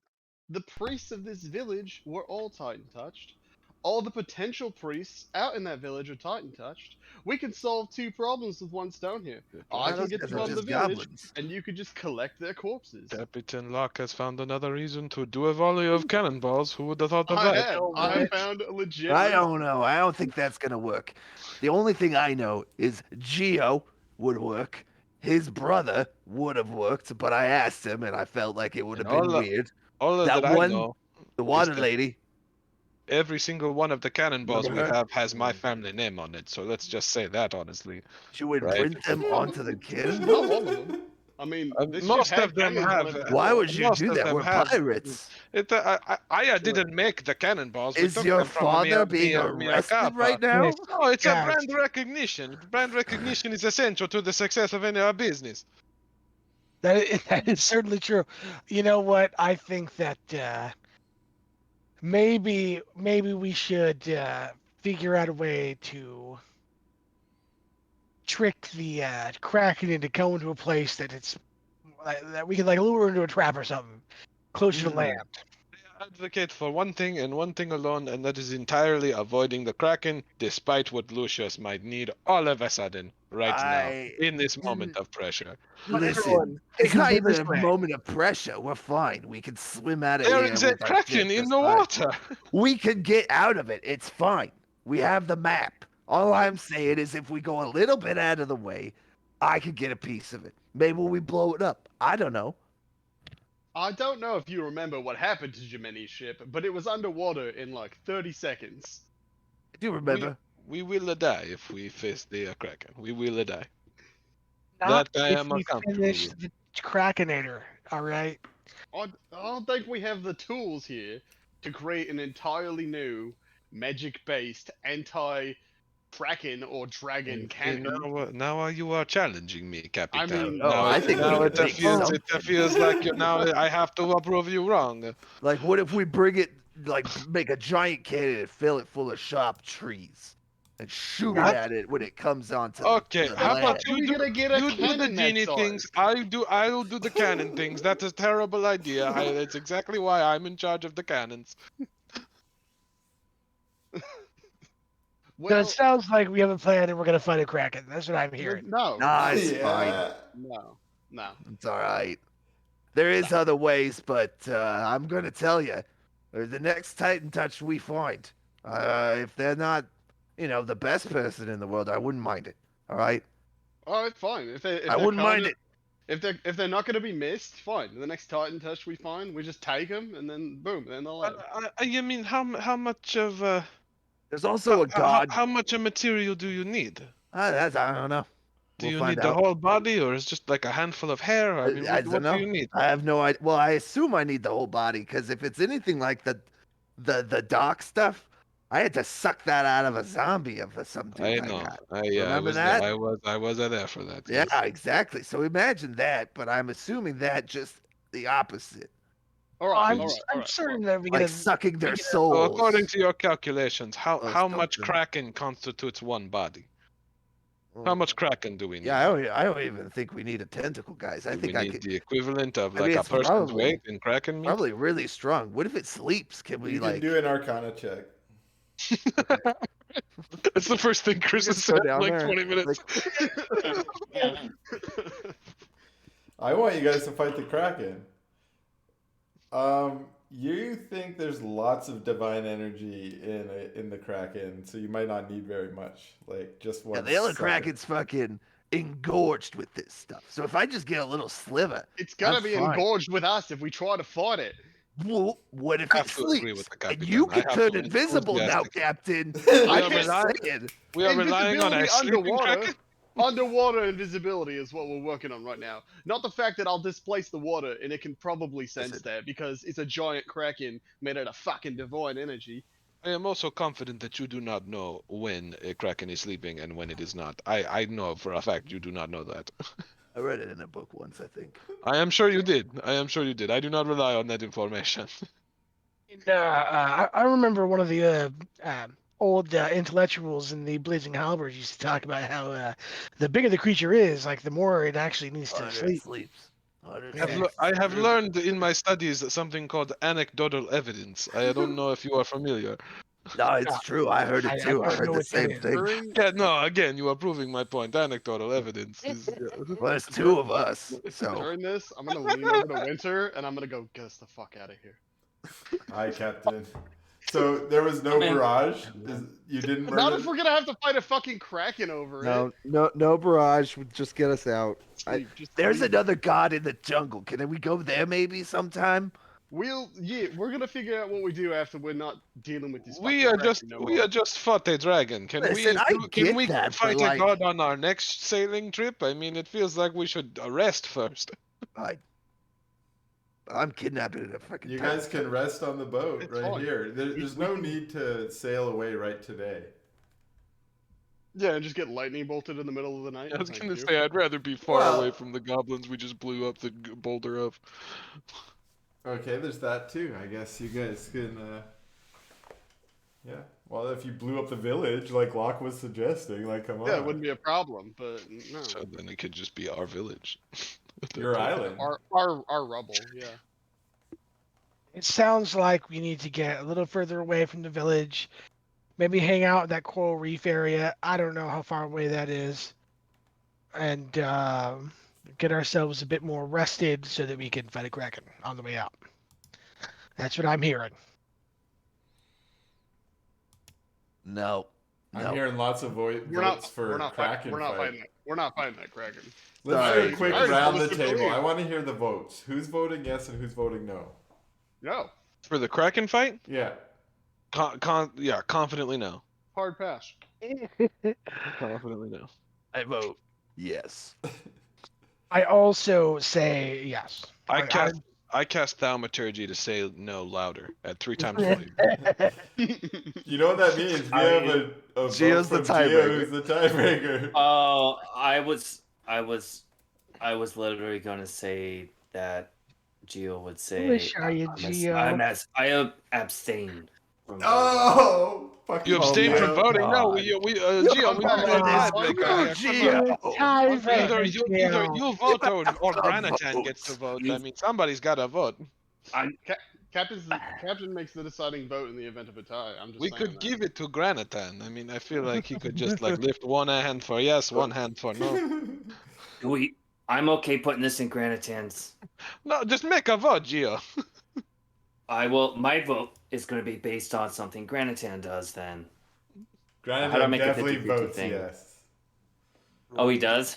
The priests of this village were all Titan touched. All the potential priests out in that village are Titan touched. We can solve two problems with one stone here. I Well, can those get guys to are run the just village, goblins. and you could just collect their corpses. Captain Locke has found another reason to do a volley of cannonballs. Who would have thought of I that? have. Oh, I have what? found a legit I reason. don't know. I don't think that's gonna work. The only thing I know is Geo would work. His brother would have worked, but I asked him, and I felt like it would And have been weird. That that I one, know the is water that lady. every single one of the cannonballs Remember we her? have has my family name on it. So let's just say that honestly, She would right? print them onto the Not cannonball. all of them. I mean, this ship Most had of them cannons on have. it Why before. would you Most do of that? them We're have. pirates. I didn't make the cannonballs. We Is took your them from father being Mia arrested right Kappa. now? No, it's a Guys, brand recognition. Brand recognition is essential to the success of any business. that is certainly true. You know what? I think that maybe we should figure out a way to trick the Kraken into going to a place that it's that we can like lure into a trap or something. closer to land. I advocate for one thing and one thing alone, and that is entirely avoiding the Kraken, despite what Lucius might need all of a sudden, right now, in this moment of pressure. Listen, it's not even a moment of pressure. We're fine. We can swim out of There here is a with our Kraken ship in just the fine. water! We can get out of it. It's fine. We have the map. All I'm saying is if we go a little bit out of the way, I could get a piece of it. Maybe we blow it up. I don't know. I don't know if you remember what happened to Jimini's ship, but it was underwater in like 30 seconds. I do remember. We will die if we face the Kraken. We will die. Not That I if am we uncomfortable finish with. the Krakenator. All right. I don't think we have the tools here to create an entirely new magic-based anti-kraken or dragon cannon. Now you are challenging me, Capitan. I mean, now I think we it could make feels like I have to approve you wrong. Like, what if we bring it, like, make a giant cannon and fill it full of sharp trees and shoot What? at it when it comes onto Okay, the how land? about How are we gonna get a you do the cannon that genie size? things? I'll do the cannon things. That's a terrible idea. It's exactly why I'm in charge of the cannons. So Well, it sounds like we have a plan and we're gonna fight a Kraken. That's what I'm hearing. no, Nah, no, it's fine. Yeah. no. It's all right. There is other ways, but I'm going to tell you, the next Titan touch we find, if they're not, the best person in the world, I wouldn't mind it. All right? All right, fine. If I wouldn't mind it. If they're not gonna be missed, fine. The next Titan touch we find, we just take them and then boom, then they'll live. You mean how much of There's also a god. how much of material do you need? I don't know. Do We'll you find need the out. whole body, or is just like a handful of hair? I mean, I what don't know. do you need? I have no idea. Well, I assume I need the whole body because if it's anything like the dark stuff, I had to suck that out of a zombie of some dude. I know. got. I Remember was that? there. I was there for that. Yeah, Yes. exactly. So imagine that, but I'm assuming that just the opposite, All right, I'm, all right, all I'm right. certain that we're like gonna. sucking their So souls. according to your calculations, Or how much something. Kraken constitutes one body? How much Kraken do we need? Yeah, I don't even think we need a tentacle, guys. I Do think we I need could. the equivalent of I like mean, a it's person's probably- weight in Kraken meat? Probably really strong. What if it sleeps? Can we You like? can do an Arcana check. That's the first thing Chris has just go said in down like there, 20 minutes. I want you guys to fight the Kraken. You think there's lots of divine energy in the Kraken, so you might not need very much. Like just one. Yeah, the other second. Kraken's fucking engorged with this stuff. So if I just get a little sliver, It's gonna That's be fine. engorged with us if we try to fight it. well, what if I it have to agree with sleeps? the And Captain. you I can have turn to be invisible now, enthusiastic. Captain. We I'm are just relying- saying. We are relying on a sleeping underwater. Kraken? Underwater invisibility is what we're working on right now. Not the fact that I'll displace the water and it can probably sense Listen. that because it's a giant kraken made out of fucking divine energy. I am also confident that you do not know when a Kraken is sleeping and when it is not. I know for a fact you do not know that. I read it in a book once, I think. I am sure you did. I am sure you did. I do not rely on that information. I remember one of the old intellectuals in the Blazing Halberds used to talk about how the bigger the creature is, like the more it actually needs to It sleep. sleeps. I have learned in my studies something called anecdotal evidence. I don't know if you are familiar. No, it's true. I heard it too. I don't heard know the what that same is. thing. Yeah, no, again, you are proving my point. Anecdotal evidence is. Well, there's two of us, so During this, I'm gonna lean over to Winter and I'm gonna go get us the fuck out of here. Hi, Captain. So there was no I'm in. barrage. You didn't Not murder. if we're gonna have to fight a fucking kraken over it. No barrage would just get us out. Just there's leave. another god in the jungle. Can we go there maybe sometime? We're gonna figure out what we do after we're not dealing with this. We fucking are kraken just no we more. are just fought a dragon. Can Listen, I can get we that, fight but, a like- god on our next sailing trip? I mean, it feels like we should rest first. I'm kidnapping a fucking. You titan. guys can rest on the boat It's right fine. here. There's no need to sail away right today. Yeah, and just get lightning bolted in the middle of the night. I was Thank gonna you. say I'd rather be far Well- away from the goblins we just blew up the boulder of. Okay, there's that too. I guess you guys can. Yeah. Well, if you blew up the village, like Locke was suggesting, like, come on. Yeah, it wouldn't be a problem, but no. So then it could just be our village. Your island. Our rubble, yeah. It sounds like we need to get a little further away from the village. Maybe hang out in that coral reef area. I don't know how far away that is. And get ourselves a bit more rested so that we can fight a kraken on the way out. That's what I'm hearing. No. I'm No. hearing lots of votes for Kraken fight. We're not fighting that Kraken. Let's Sorry, do a quick I already round told the us to table. believe. I want to hear the votes. Who's voting yes and who's voting no? No. For the Kraken fight? Yeah. Confidently no. Hard pass. Confidently no. I vote yes. I also say yes. I cast Thaumaturgy to say no louder at 3 times volume. You know what that means? We have a vote Gio's the from Gio, tiebreaker. who's the tiebreaker. Oh, I was literally gonna say that Gio would say. Foolish are you, Gio? I abstain from. Oh, fucking You abstain Gio. from voting? No, God. Gio, we Come need a on. tiebreaker here. Come on. Tiebreaker, Either Gio. you vote or Granitan gets to vote. You- I mean, somebody's got to vote. Captain makes the deciding vote in the event of a tie. I'm just We saying could that. give it to Granitan. I mean, I feel like he could just like lift one hand for yes, one hand for no. I'm okay putting this in Granitan's. No, just make a vote, Gio. I will. My vote is going to be based on something Granitan does. Then. How do I Granitan make a definitely 50-50 votes thing? yes. Oh, he does.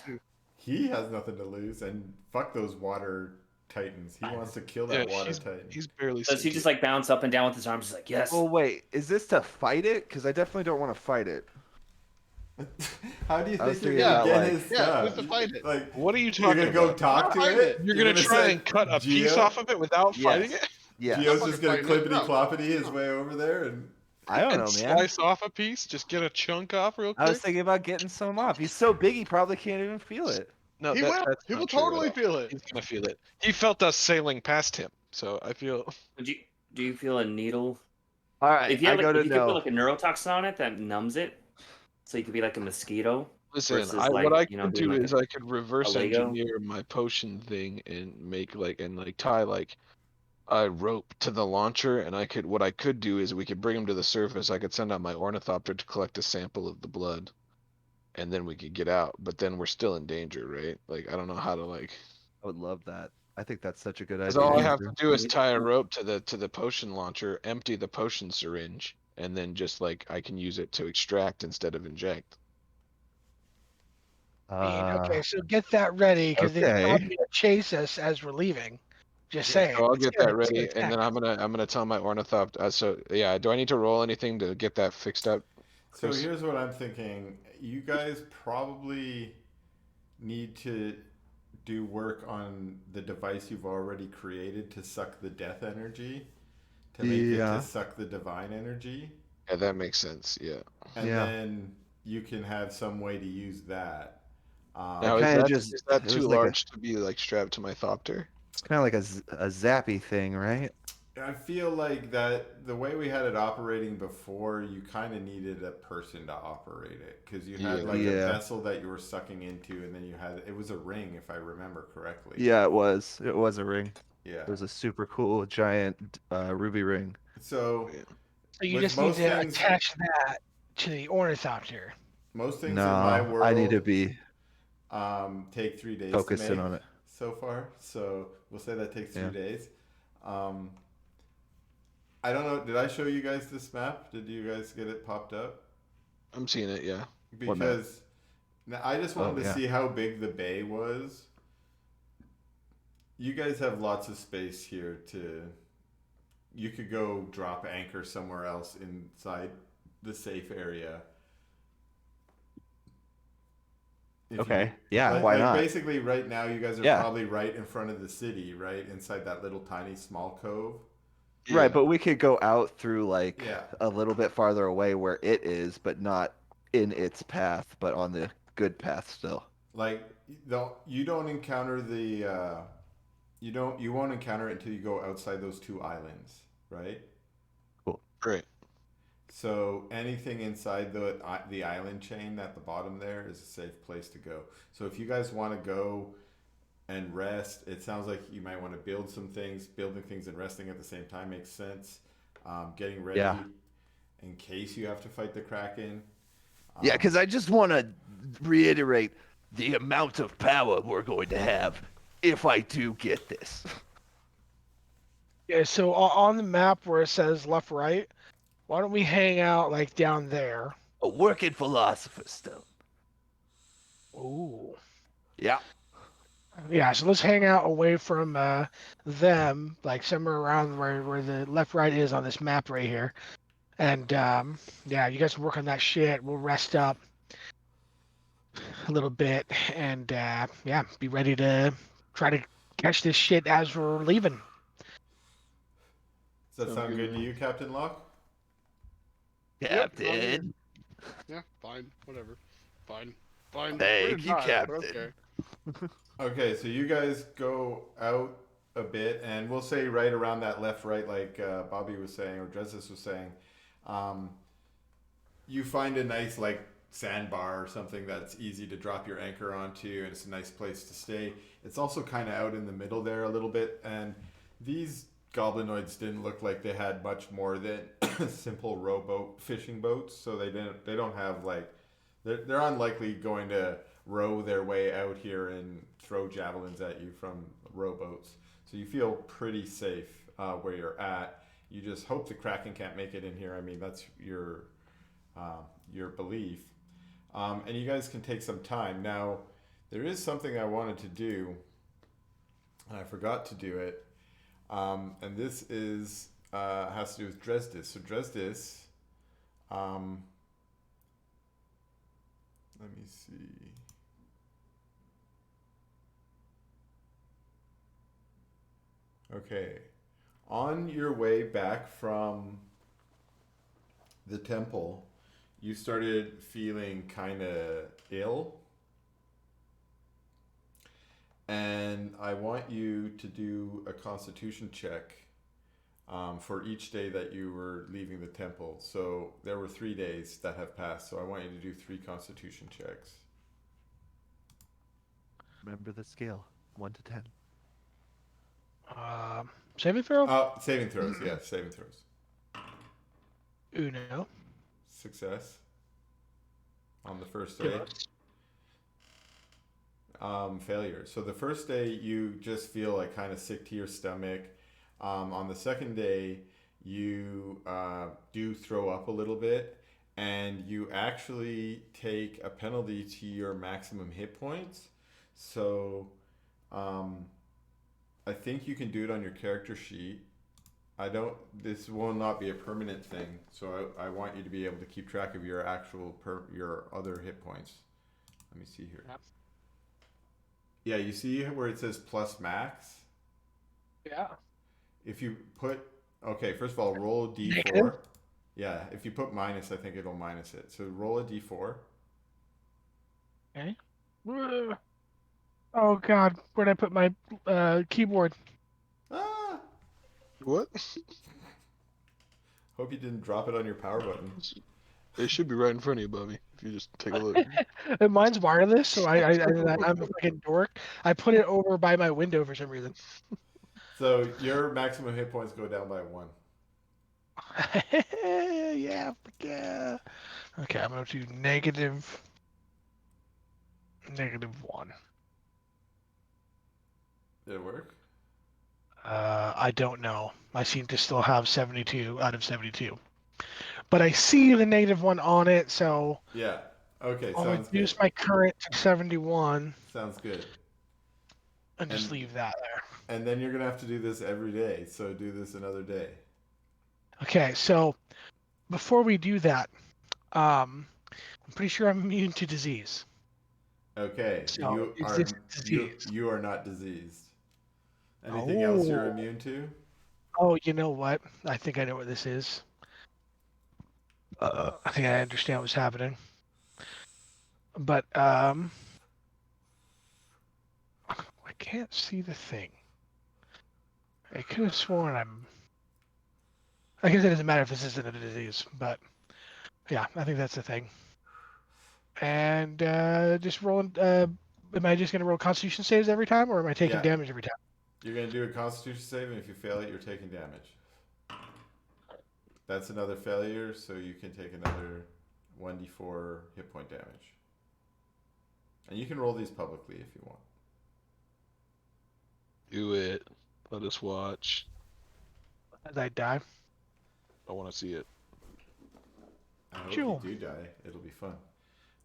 He has nothing to lose, and fuck those water titans. He wants to kill that water titan. He's barely. Does he just like bounce up and down with his arms, just like yes? Oh wait, is this to fight it? Because I definitely don't want to fight it. How do you I was think you're thinking gonna about, get like- his Yeah, stuff? who's to fight it? Like, What are you you're talking gonna go about? talk to Fight it? it. You're gonna try say, and cut a piece Gio? off of it without fighting it? Yeah. Gio's Not just gonna fucking fighting it. clippity cloppity his way over there, and I don't And know, man. slice off a piece? Just get a chunk off real quick? I was thinking about getting some off. He's so big, he probably can't even feel it. No, He that, will. that's He not will true at totally all. feel it. He's gonna feel it. He felt us sailing past him, so I feel. Do you feel a needle? All right, If you I have, go like, to if you could put no. like a neurotoxin on it that numbs it, so you could be like a mosquito. Listen, Versus, what like, I you know, could doing, do like, is I could reverse Lego? engineer my potion thing and make tie like a rope to the launcher, and what I could do is we could bring him to the surface. I could send out my ornithopter to collect a sample of the blood, and then we could get out. But then we're still in danger, right? Like I don't know how to like. I would love that. I think that's such a good Because idea. all I have to Andrew. do is tie a rope to the potion launcher, empty the potion syringe, and then just like I can use it to extract instead of inject. Okay, so get that ready because they're okay. probably gonna chase us as we're leaving. Just saying. So I'll It's get gonna- that it's ready, gonna and then attack. I'm gonna tell my ornithopter. So yeah, do I need to roll anything to get that fixed up? so Chris? here's what I'm thinking. You guys probably need to do work on the device you've already created to suck the death energy, to make it Yeah. to suck the divine energy, Yeah, that makes sense. Yeah. and Yeah. then you can have some way to use that. Now kinda is it that was too like large to be like strapped to my thopter? It's kind of like a zappy thing, right? I feel like that the way we had it operating before, you kind of needed a person to operate it because you had Yeah. like a Yeah. vessel that you were sucking into, and then you had it was a ring, if I remember correctly. Yeah, it was. It was a ring. Yeah. It was a super cool giant ruby ring. So Yeah. So you with just need most to things- attach that to the ornithopter. most things No, in my world, I need to be take 3 days focusing to make on it. so far. So we'll say that takes 3 Yeah. days. I don't know. Did I show you guys this map? Did you guys get it popped up? I'm seeing it. Yeah. What map? Because now I just wanted Oh, to yeah. see how big the bay was. You guys have lots of space here to. You could go drop anchor somewhere else inside the safe area. If Okay. you- Yeah, why not? Basically, right now, you guys are Yeah. probably right in front of the city, right? Inside that little tiny small cove. Right, but we could go out through like Yeah. a little bit farther away where it is, but not in its path, but on the good path still. Like, you don't encounter the. You won't encounter it until you go outside those 2 islands, right? Great. So anything inside the island chain at the bottom there is a safe place to go. So if you guys want to go and rest. It sounds like you might want to build some things. Building things and resting at the same time makes sense. Getting ready Yeah. in case you have to fight the Kraken. Yeah, because I just want to reiterate the amount of power we're going to have if I do get this. Yeah, so on the map where it says left, right, why don't we hang out like down there? A working philosopher's stone. Ooh. Yeah. Yeah, so let's hang out away from them, like somewhere around where the left, right is on this map right here. And yeah, you guys work on that shit. We'll rest up a little bit and yeah, be ready to try to catch this shit as we're leaving. Does that Sounds sound good. good to you, Captain Locke? Yep, I'm here. Captain. Yeah, fine, whatever. Fine. We're Thank you, gonna die, but Captain. okay. Okay, so you guys go out a bit, and we'll say right around that left, right, like Bobby was saying, or Dressis was saying. Um, you find a nice like sandbar or something that's easy to drop your anchor onto, and it's a nice place to stay. It's also kind of out in the middle there a little bit, and these goblinoids didn't look like they had much more than simple rowboat fishing boats, so they don't have like they're unlikely going to row their way out here and throw javelins at you from rowboats. So you feel pretty safe where you're at. You just hope the Kraken can't make it in here. I mean, that's your belief. And you guys can take some time. Now, there is something I wanted to do, and I forgot to do it. And this is has to do with Dresdis. So Dresdis, let me see. Okay, on your way back from the temple, you started feeling kind of ill. And I want you to do a constitution check for each day that you were leaving the temple. So there were 3 days that have passed. So I want you to do 3 constitution checks. Remember the scale, 1 to 10. Saving throw? Saving throws, yes, saving throws. Uno. Success on the first day. Failure. So the first day you just feel like kind of sick to your stomach. On the second day you do throw up a little bit, and you actually take a penalty to your maximum hit points. So I think you can do it on your character sheet. This will not be a permanent thing, so I want you to be able to keep track of your actual your other hit points. Let me see here. Yep. Yeah, you see where it says plus max? Yeah. If you put, okay, first of all, roll a d4. Negative? Yeah, if you put minus, I think it'll minus it. So roll a d4. Okay. Oh god, where'd I put my keyboard? Ah! What? Hope you didn't drop it on your power button. It should be right in front of you, Bobby. If you just take a look. Mine's wireless, so I'm a fucking dork. I put it over by my window for some reason. So your maximum hit points go down by 1. Yeah, fuck yeah. Okay, I'm gonna do -1. Did it work? I don't know. I seem to still have 72 out of 72. But I see the -1 on it, so Yeah. Okay, I'll sounds reduce good. my current to 71 Sounds good. and just And- leave that there. And then you're going to have to do this every day. So do this another day. Okay, so before we do that, I'm pretty sure I'm immune to disease. Okay. So exists disease. You are not diseased. Anything else you're Oh. immune to? Oh, you know what? I think I know what this is. I think I understand what's happening. But I can't see the thing. I could have sworn I guess it doesn't matter if this isn't a disease, but yeah, I think that's the thing. And just rolling am I just gonna roll Constitution saves every time, or am I taking Yeah. damage every time? You're gonna do a Constitution save, and if you fail it, you're taking damage. That's another failure, so you can take another 1d4 hit point damage. And you can roll these publicly if you want. Do it. Let us watch. As I die. I want to see it. I hope Sure. you do die. It'll be fun.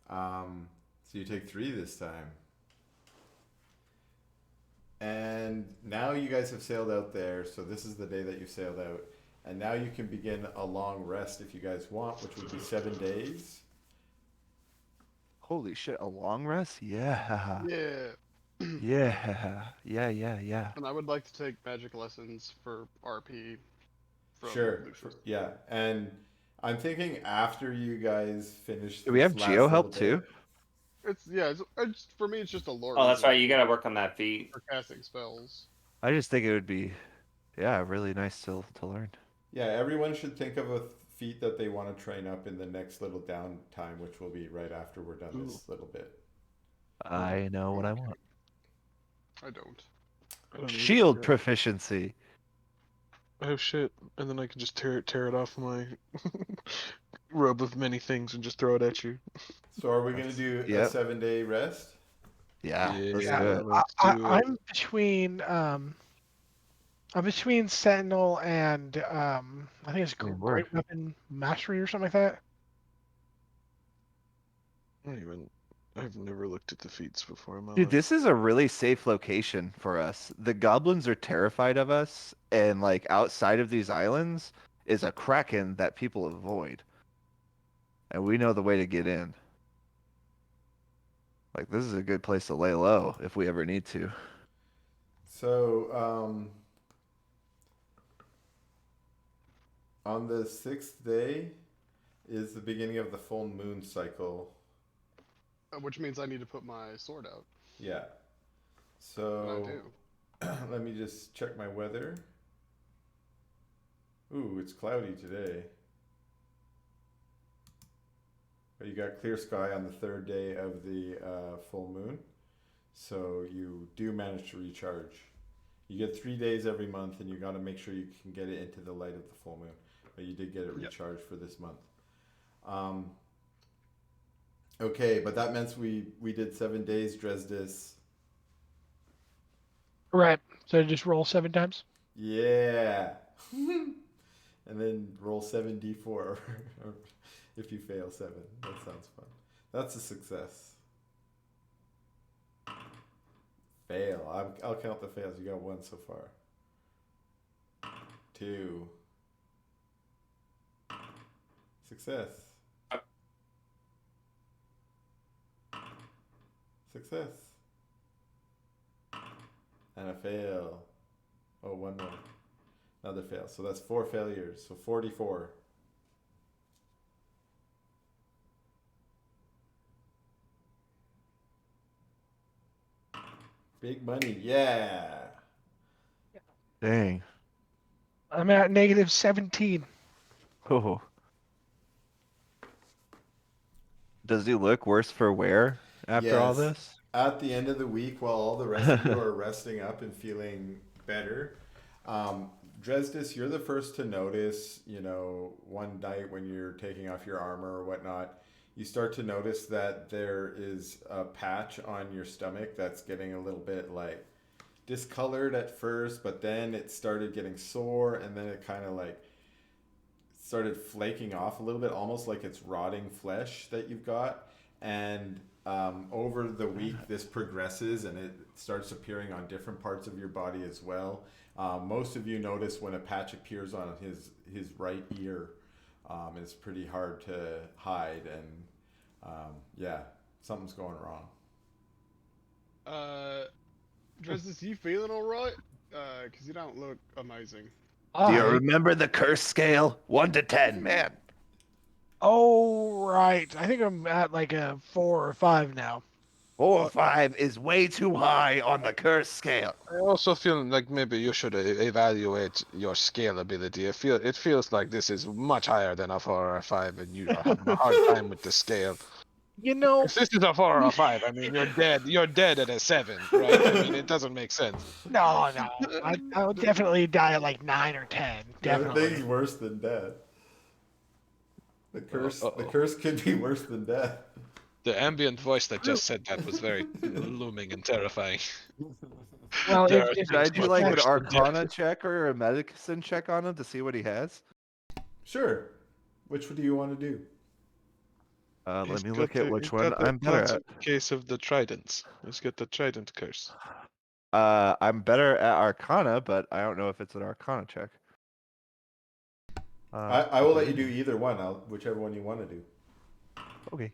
So you take 3 this time. And now you guys have sailed out there, so this is the day that you sailed out. And now you can begin a long rest if you guys want, which would be 7 days. Holy shit, a long rest? Yeah. Yeah. Yeah. And I would like to take magic lessons for RP. From Sure. Lucius. Yeah. And I'm thinking after you guys finish. Do we have this Geo last help little too? bit- It's for me. It's just a lore. Oh, that's reason right. You gotta work on that feat. for casting spells. I just think it would be, yeah, really nice to learn. Yeah, everyone should think of a feat that they want to train up in the next little downtime, which will be right after we're done this little bit. I know what I want. I don't. I don't need it Shield yet. proficiency. Oh shit! And then I can just tear it off my robe of many things and just throw it at you. So are we going to do a Yep. 7-day rest? Yeah, let's Yeah. do it. Let's do it. I'm between Sentinel and I think it's Good Great work. Weapon Mastery or something like that. I've never looked at the feats before in my Dude, life. this is a really safe location for us. The goblins are terrified of us, and like outside of these islands is a kraken that people avoid. And we know the way to get in. Like, this is a good place to lay low if we ever need to. So, on the 6th day is the beginning of the full moon cycle. Which means I need to put my sword out. Yeah. And So, I do. let me just check my weather. Ooh, it's cloudy today. But you got clear sky on the 3rd day of the full moon. So you do manage to recharge. You get 3 days every month, and you got to make sure you can get it into the light of the full moon. But you did get it recharged for this month. Okay, but that meant we did 7 days, Dresdis. Right. So just roll 7 times. Yeah. And then roll 7d4 if you fail 7. That sounds fun. That's a success. Fail. I'll count the fails. You got 1 so far. 2. Success. Success. And a fail. Oh, 1 more. Another fail. So that's 4 failures. So 44. Big money. Yeah. Dang. I'm at negative 17. Oh. Does he look worse for wear after all Yes. this? At the end of the week, while all the rest of you are resting up and feeling better, Dresdis, you're the first to notice, one night when you're taking off your armor or whatnot, you start to notice that there is a patch on your stomach that's getting a little bit like discolored at first, but then it started getting sore, and then it kind of like started flaking off a little bit, almost like it's rotting flesh that you've got. And over the week, this progresses and it starts appearing on different parts of your body as well. Most of you notice when a patch appears on his right ear. It's pretty hard to hide, and yeah, something's going wrong. Dresdis, you feeling all right? Because you don't look amazing. Do you I- remember the curse scale? 1 to 10, man. Oh, right. I think I'm at like a 4 or 5 now. 4 or 5 is way too high on the curse scale. I also feel like maybe you should evaluate your scalability. It feels like this is much higher than a 4 or a 5, and you are having a hard time with the scale. You know, If this is a 4 or a 5, I mean, you're dead. You're dead at a 7, right? I mean, it doesn't make sense. no. I would definitely die at like 9 or 10. There are Definitely. things worse than death. The Uh-oh. curse could be worse than death. The ambient voice that just said that was very looming and terrifying. Well, There are Should I things do much like an worse than death. Arcana check or a medicine check on him to see what he has? Sure. Which do you want to do? Let me look at which He's one got I'm better lots at. of case of the tridents. He's got the trident curse. I'm better at Arcana, but I don't know if it's an Arcana check. I will let you do either one. Whichever one you want to do. Okay.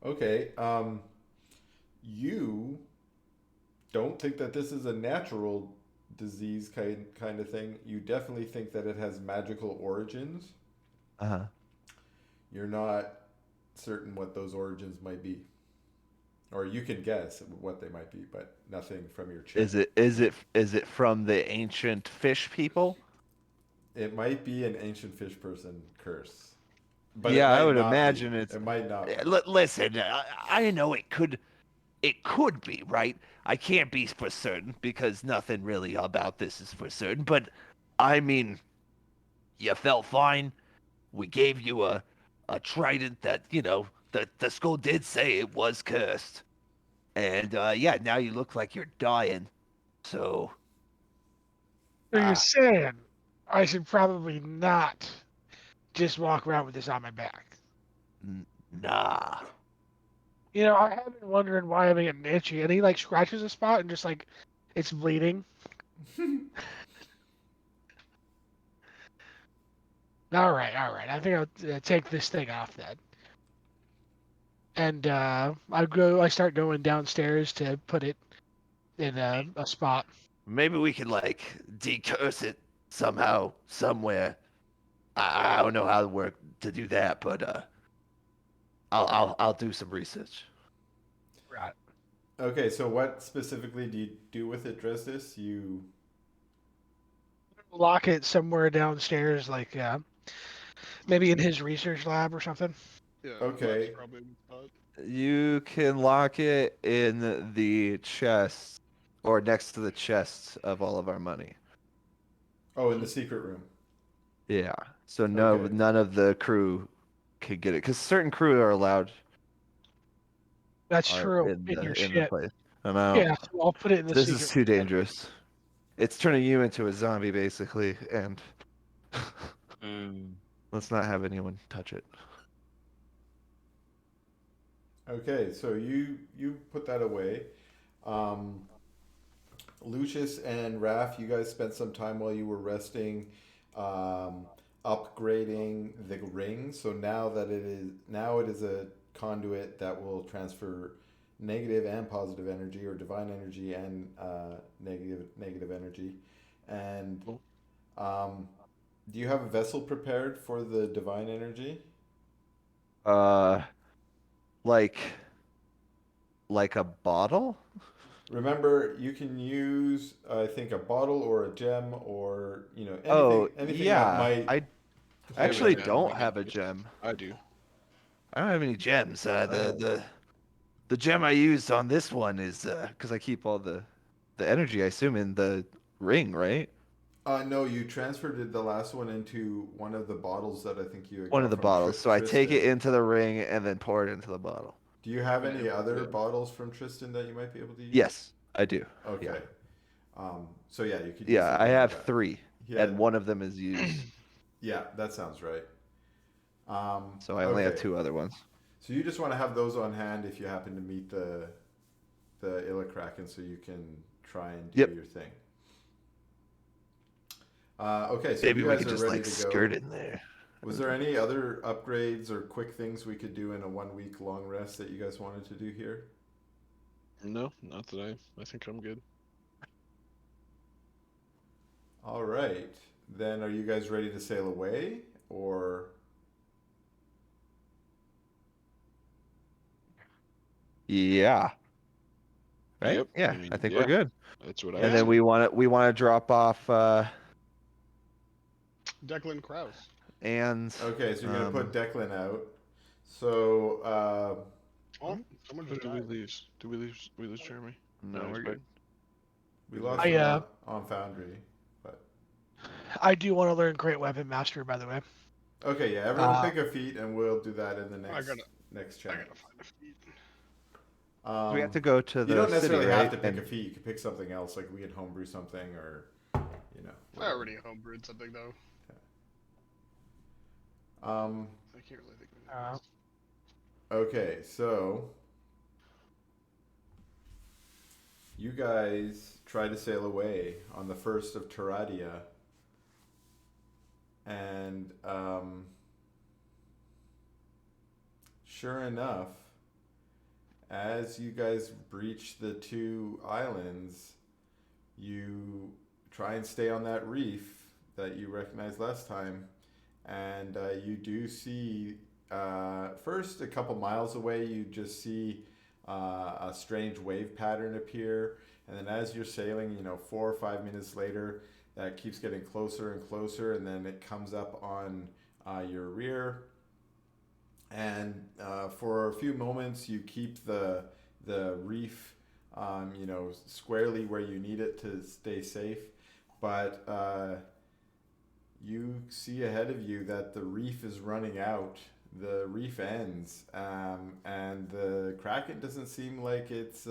Okay. You don't think that this is a natural disease kind of thing. You definitely think that it has magical origins. Uh-huh. You're not certain what those origins might be. Or you can guess what they might be, but nothing from your check. Is it from the ancient fish people? It might be an ancient fish person curse. But Yeah, it might I would not imagine be. it's. It might not be. Listen, I know it could be, right? I can't be for certain because nothing really about this is for certain, but I mean, you felt fine. We gave you a trident that, the skull did say it was cursed. And yeah, now you look like you're dying. So, So you're saying I should probably not just walk around with this on my back. nah. You know, I have been wondering why I'm getting itchy, and he like scratches a spot and just like it's bleeding. All right. I think I'll take this thing off then. And I start going downstairs to put it in a spot. Maybe we could like decurse it somehow, somewhere. I don't know how to work to do that, but I'll do some research. Right. Okay, so what specifically do you do with it, Dresdis? You Lock it somewhere downstairs, like maybe in his research lab or something. Yeah. Okay. That's probably the spot. You can lock it in the chest or next to the chests of all of our money. Oh, in the secret room. Yeah. So Okay. none of the crew can get it because certain crew are allowed That's are true. in In your the shit. place. And I don't. Yeah, so I'll put it in the This secret. is too dangerous. It's turning you into a zombie basically, and let's not have anyone touch it. Okay, so you put that away. Um, Lucius and Raph, you guys spent some time while you were resting, upgrading the ring. So now it is a conduit that will transfer negative and positive energy, or divine energy and negative energy. And do you have a vessel prepared for the divine energy? Uh, like a bottle? Remember, you can use, I think, a bottle or a gem or anything. Oh, Anything that yeah. might. I actually don't have a gem. I do. I don't have any gems. Oh. The gem I used on this one is Because I keep all the energy, I assume, in the ring, right? No, you transferred the last one into one of the bottles that I think you had One of got the from bottles. So I take it Tristan. into the ring and then pour it into the bottle. Do you have any Yeah, other yeah. bottles from Tristan that you might be able to use? Yes, I do. Okay. Yeah, So yeah, you could use yeah, I something like have that. 3, Yeah, and one of them is used. yeah, that sounds right. So I only have Okay. 2 other ones. So you just want to have those on hand if you happen to meet the Illikraken, so you can try and do Yep. your thing. Okay, so maybe you we guys could are just ready like to skirt go. in there. Was there any other upgrades or quick things we could do in a 1 week long rest that you guys wanted to do here? No, not that I think I'm good. All right. Then are you guys ready to sail away, or Yeah. Right? Yep. Yeah, I mean, I think yeah, we're good. that's what I And would then say. we want to drop off Declan Kraus. and okay? So you're gonna put Declan out. So Someone Who just did we died. lose? Did we lose Jeremy? No, he's we're back. good. We lost I, him on Foundry, but I do want to learn Great Weapon Master, by the way. okay, yeah. Everyone pick a feat, and we'll do that in the next I challenge. gotta find a feed. We have to go to You the don't city, necessarily right? have to pick And a feat. You can pick something else, like we can homebrew something, or you know. I whatever. already homebrewed something though. I can't really think of anything else. Okay, so you guys try to sail away on the first of Taradia, and sure enough, as you guys breach the two islands, you try and stay on that reef that you recognized last time, and you do see first a couple miles away you just see a strange wave pattern appear, and then as you're sailing, 4 or 5 minutes later, that keeps getting closer and closer, and then it comes up on your rear, and for a few moments you keep the reef squarely where you need it to stay safe, but you see ahead of you that the reef is running out. The reef ends, and the Kraken doesn't seem like it's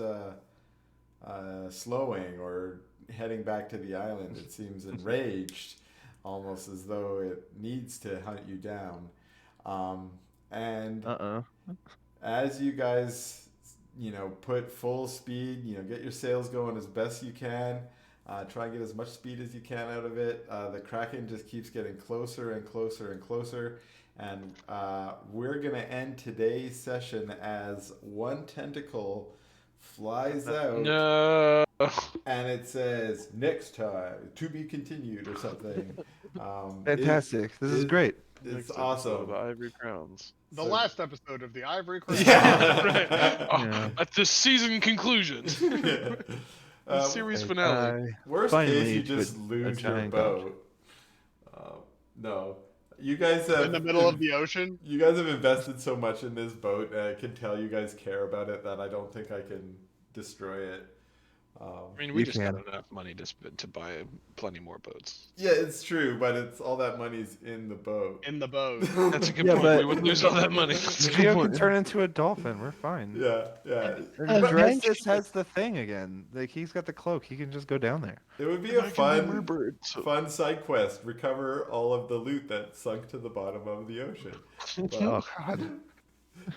slowing or heading back to the island. It seems enraged, almost as though it needs to hunt you down. And as you guys, put full speed, get your sails going as best you can. Try and get as much speed as you can out of it. The Kraken just keeps getting closer and closer and closer. And we're going to end today's session as one tentacle flies out. No. And it says, next time, to be continued or something. fantastic. This is great. It's Next awesome. episode of Ivory Crowns. The last episode of the Ivory Crown. Yeah. Right. Oh, Yeah. at the season conclusion. The series finale. Worst finally case, you to just a lose your giant boat. No. You guys have In the middle of the ocean. You guys have invested so much in this boat, and I can tell you guys care about it that I don't think I can destroy it. I mean, we just got enough money to buy plenty more boats. Yeah, it's true, but it's all that money's in the boat. In the boat. That's a good Yeah, point. but- We would lose all that money. That's a good Geo point. can turn into a dolphin. We're fine. Yeah. And Dressis has the thing again. Like, he's got the cloak. He can just go down there. It would be And a I can be fun, Merbird, so- fun side quest. Recover all of the loot that sunk to the bottom of the ocean. But, Oh, God.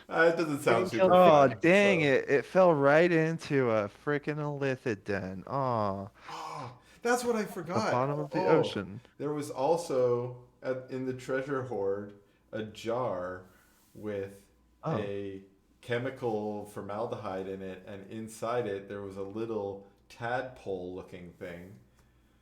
it doesn't sound super Oh, fun. dang so. it. It fell right into a freaking illithid den. Oh, Oh, that's what I the forgot. bottom of the Oh, ocean. There was also in the treasure hoard a jar with Oh. a chemical formaldehyde in it, and inside it there was a little tadpole-looking thing.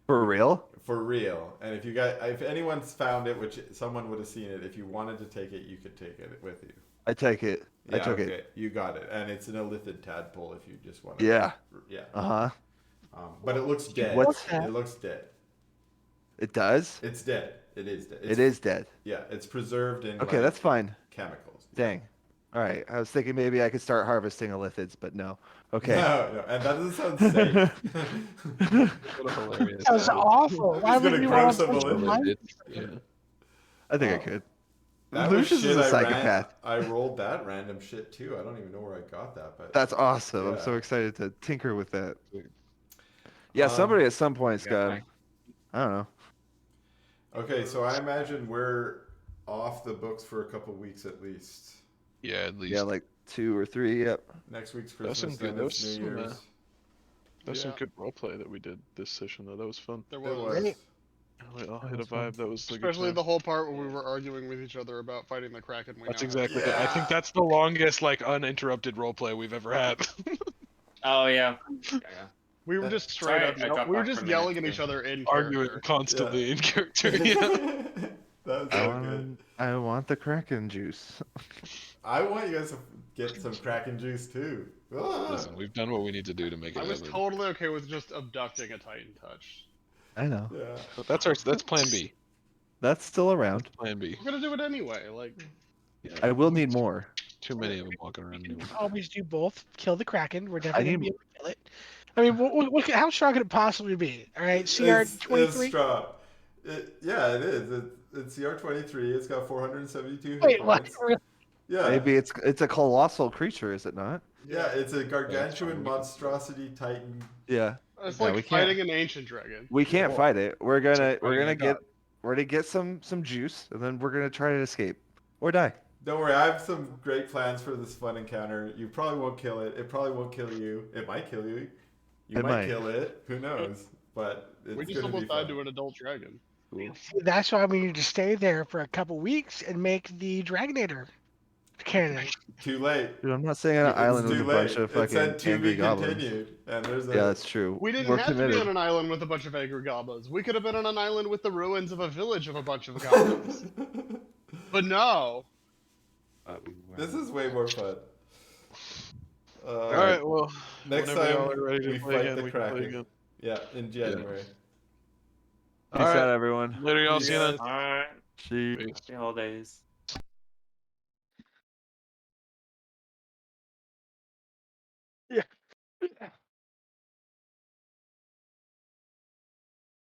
For real? For real. And if anyone's found it, which someone would have seen it, if you wanted to take it, you could take it with you. I take it. I took okay. it. You got it, and it's an illithid tadpole if you just want to. Yeah. Yeah. Uh-huh. But it looks dead. What's that? It looks dead. It does? It's dead. It is dead. It is dead. Yeah, it's preserved in Okay, that's fine. chemicals. Dang. All right. I was thinking maybe I could start harvesting illithids, but no. Okay. No, and that doesn't sound safe. What a hilarious. That was awful. Why He's would gonna you grow want some to of it. Yeah. I think I Oh. could. That was Lucius shit is a I psychopath. I rolled that random shit too. I don't even know where I got that, but That's awesome. I'm Yeah. so excited to tinker with that. Yeah, somebody at some point's got. I don't know. okay. So I imagine we're off the books for a couple weeks at least. Yeah, at least. Yeah, like 2 or 3. Yep. Next week's That's some Christmas, good- then that it's was New some, Year's. That's some Yeah. good roleplay that we did this session, though. That was fun. There It was. was. We all hit a vibe. That was a good Especially time. the whole part where we were arguing with each other about fighting the Kraken. That's now exactly Yeah. it. I think that's the longest, uninterrupted roleplay we've ever had. Oh yeah. Yeah. We were just Sorry, straight up. I dropped We were off just for a yelling minute, at each too. other in Arguing character. constantly in character. Yeah. That was so good. I want the Kraken juice. I want you guys to get some Kraken juice too. Ah. Listen, we've done what we need to do to make it I was happen. totally okay with just abducting a Titan Touch. I know. Yeah. That's plan B. That's still around. Plan B. We're gonna do it anyway. Like, Yeah. I will need more. Too many of them walking around anymore. Always do both. Kill the Kraken. We're I definitely gonna need be able to kill it. I mean, how strong could it possibly be? All right, CR It's 23. strong. Yeah, it is. It's CR23. It's got 472 hit Wait, what? points. Yeah. maybe it's a colossal creature, is it not? Yeah, it's a gargantuan fine, we can- monstrosity titan. Yeah. It's Yeah, like we can't- fighting an ancient dragon. We can't Yeah. fight it. We're gonna fighting a god. get some juice, and then we're gonna try to escape or die. Don't worry, I have some great plans for this fun encounter. You probably won't kill it. It probably won't kill you. It might kill you. You It might might. kill it. Who knows? But it's We just gonna be almost died fun. to an adult dragon. That's why we need to stay there for a couple weeks and make the Dragonator cannon. Too late. Dude, I'm not saying an It's island with too a bunch late. of It fucking said to angry be goblins. continued, and there's a. Yeah, that's true. We didn't We're have to committed. be on an island with a bunch of angry goblins. We could have been on an island with the ruins of a village of a bunch of goblins. But no. This is way more fun. All right. Well, Next whenever y'all time are ready to we play fight again, the we can play Kraken. again. Yeah, in January. Peace All right. out, everyone. Later, y'all. See you then. Alright. See. Peace. See you all days. Yeah.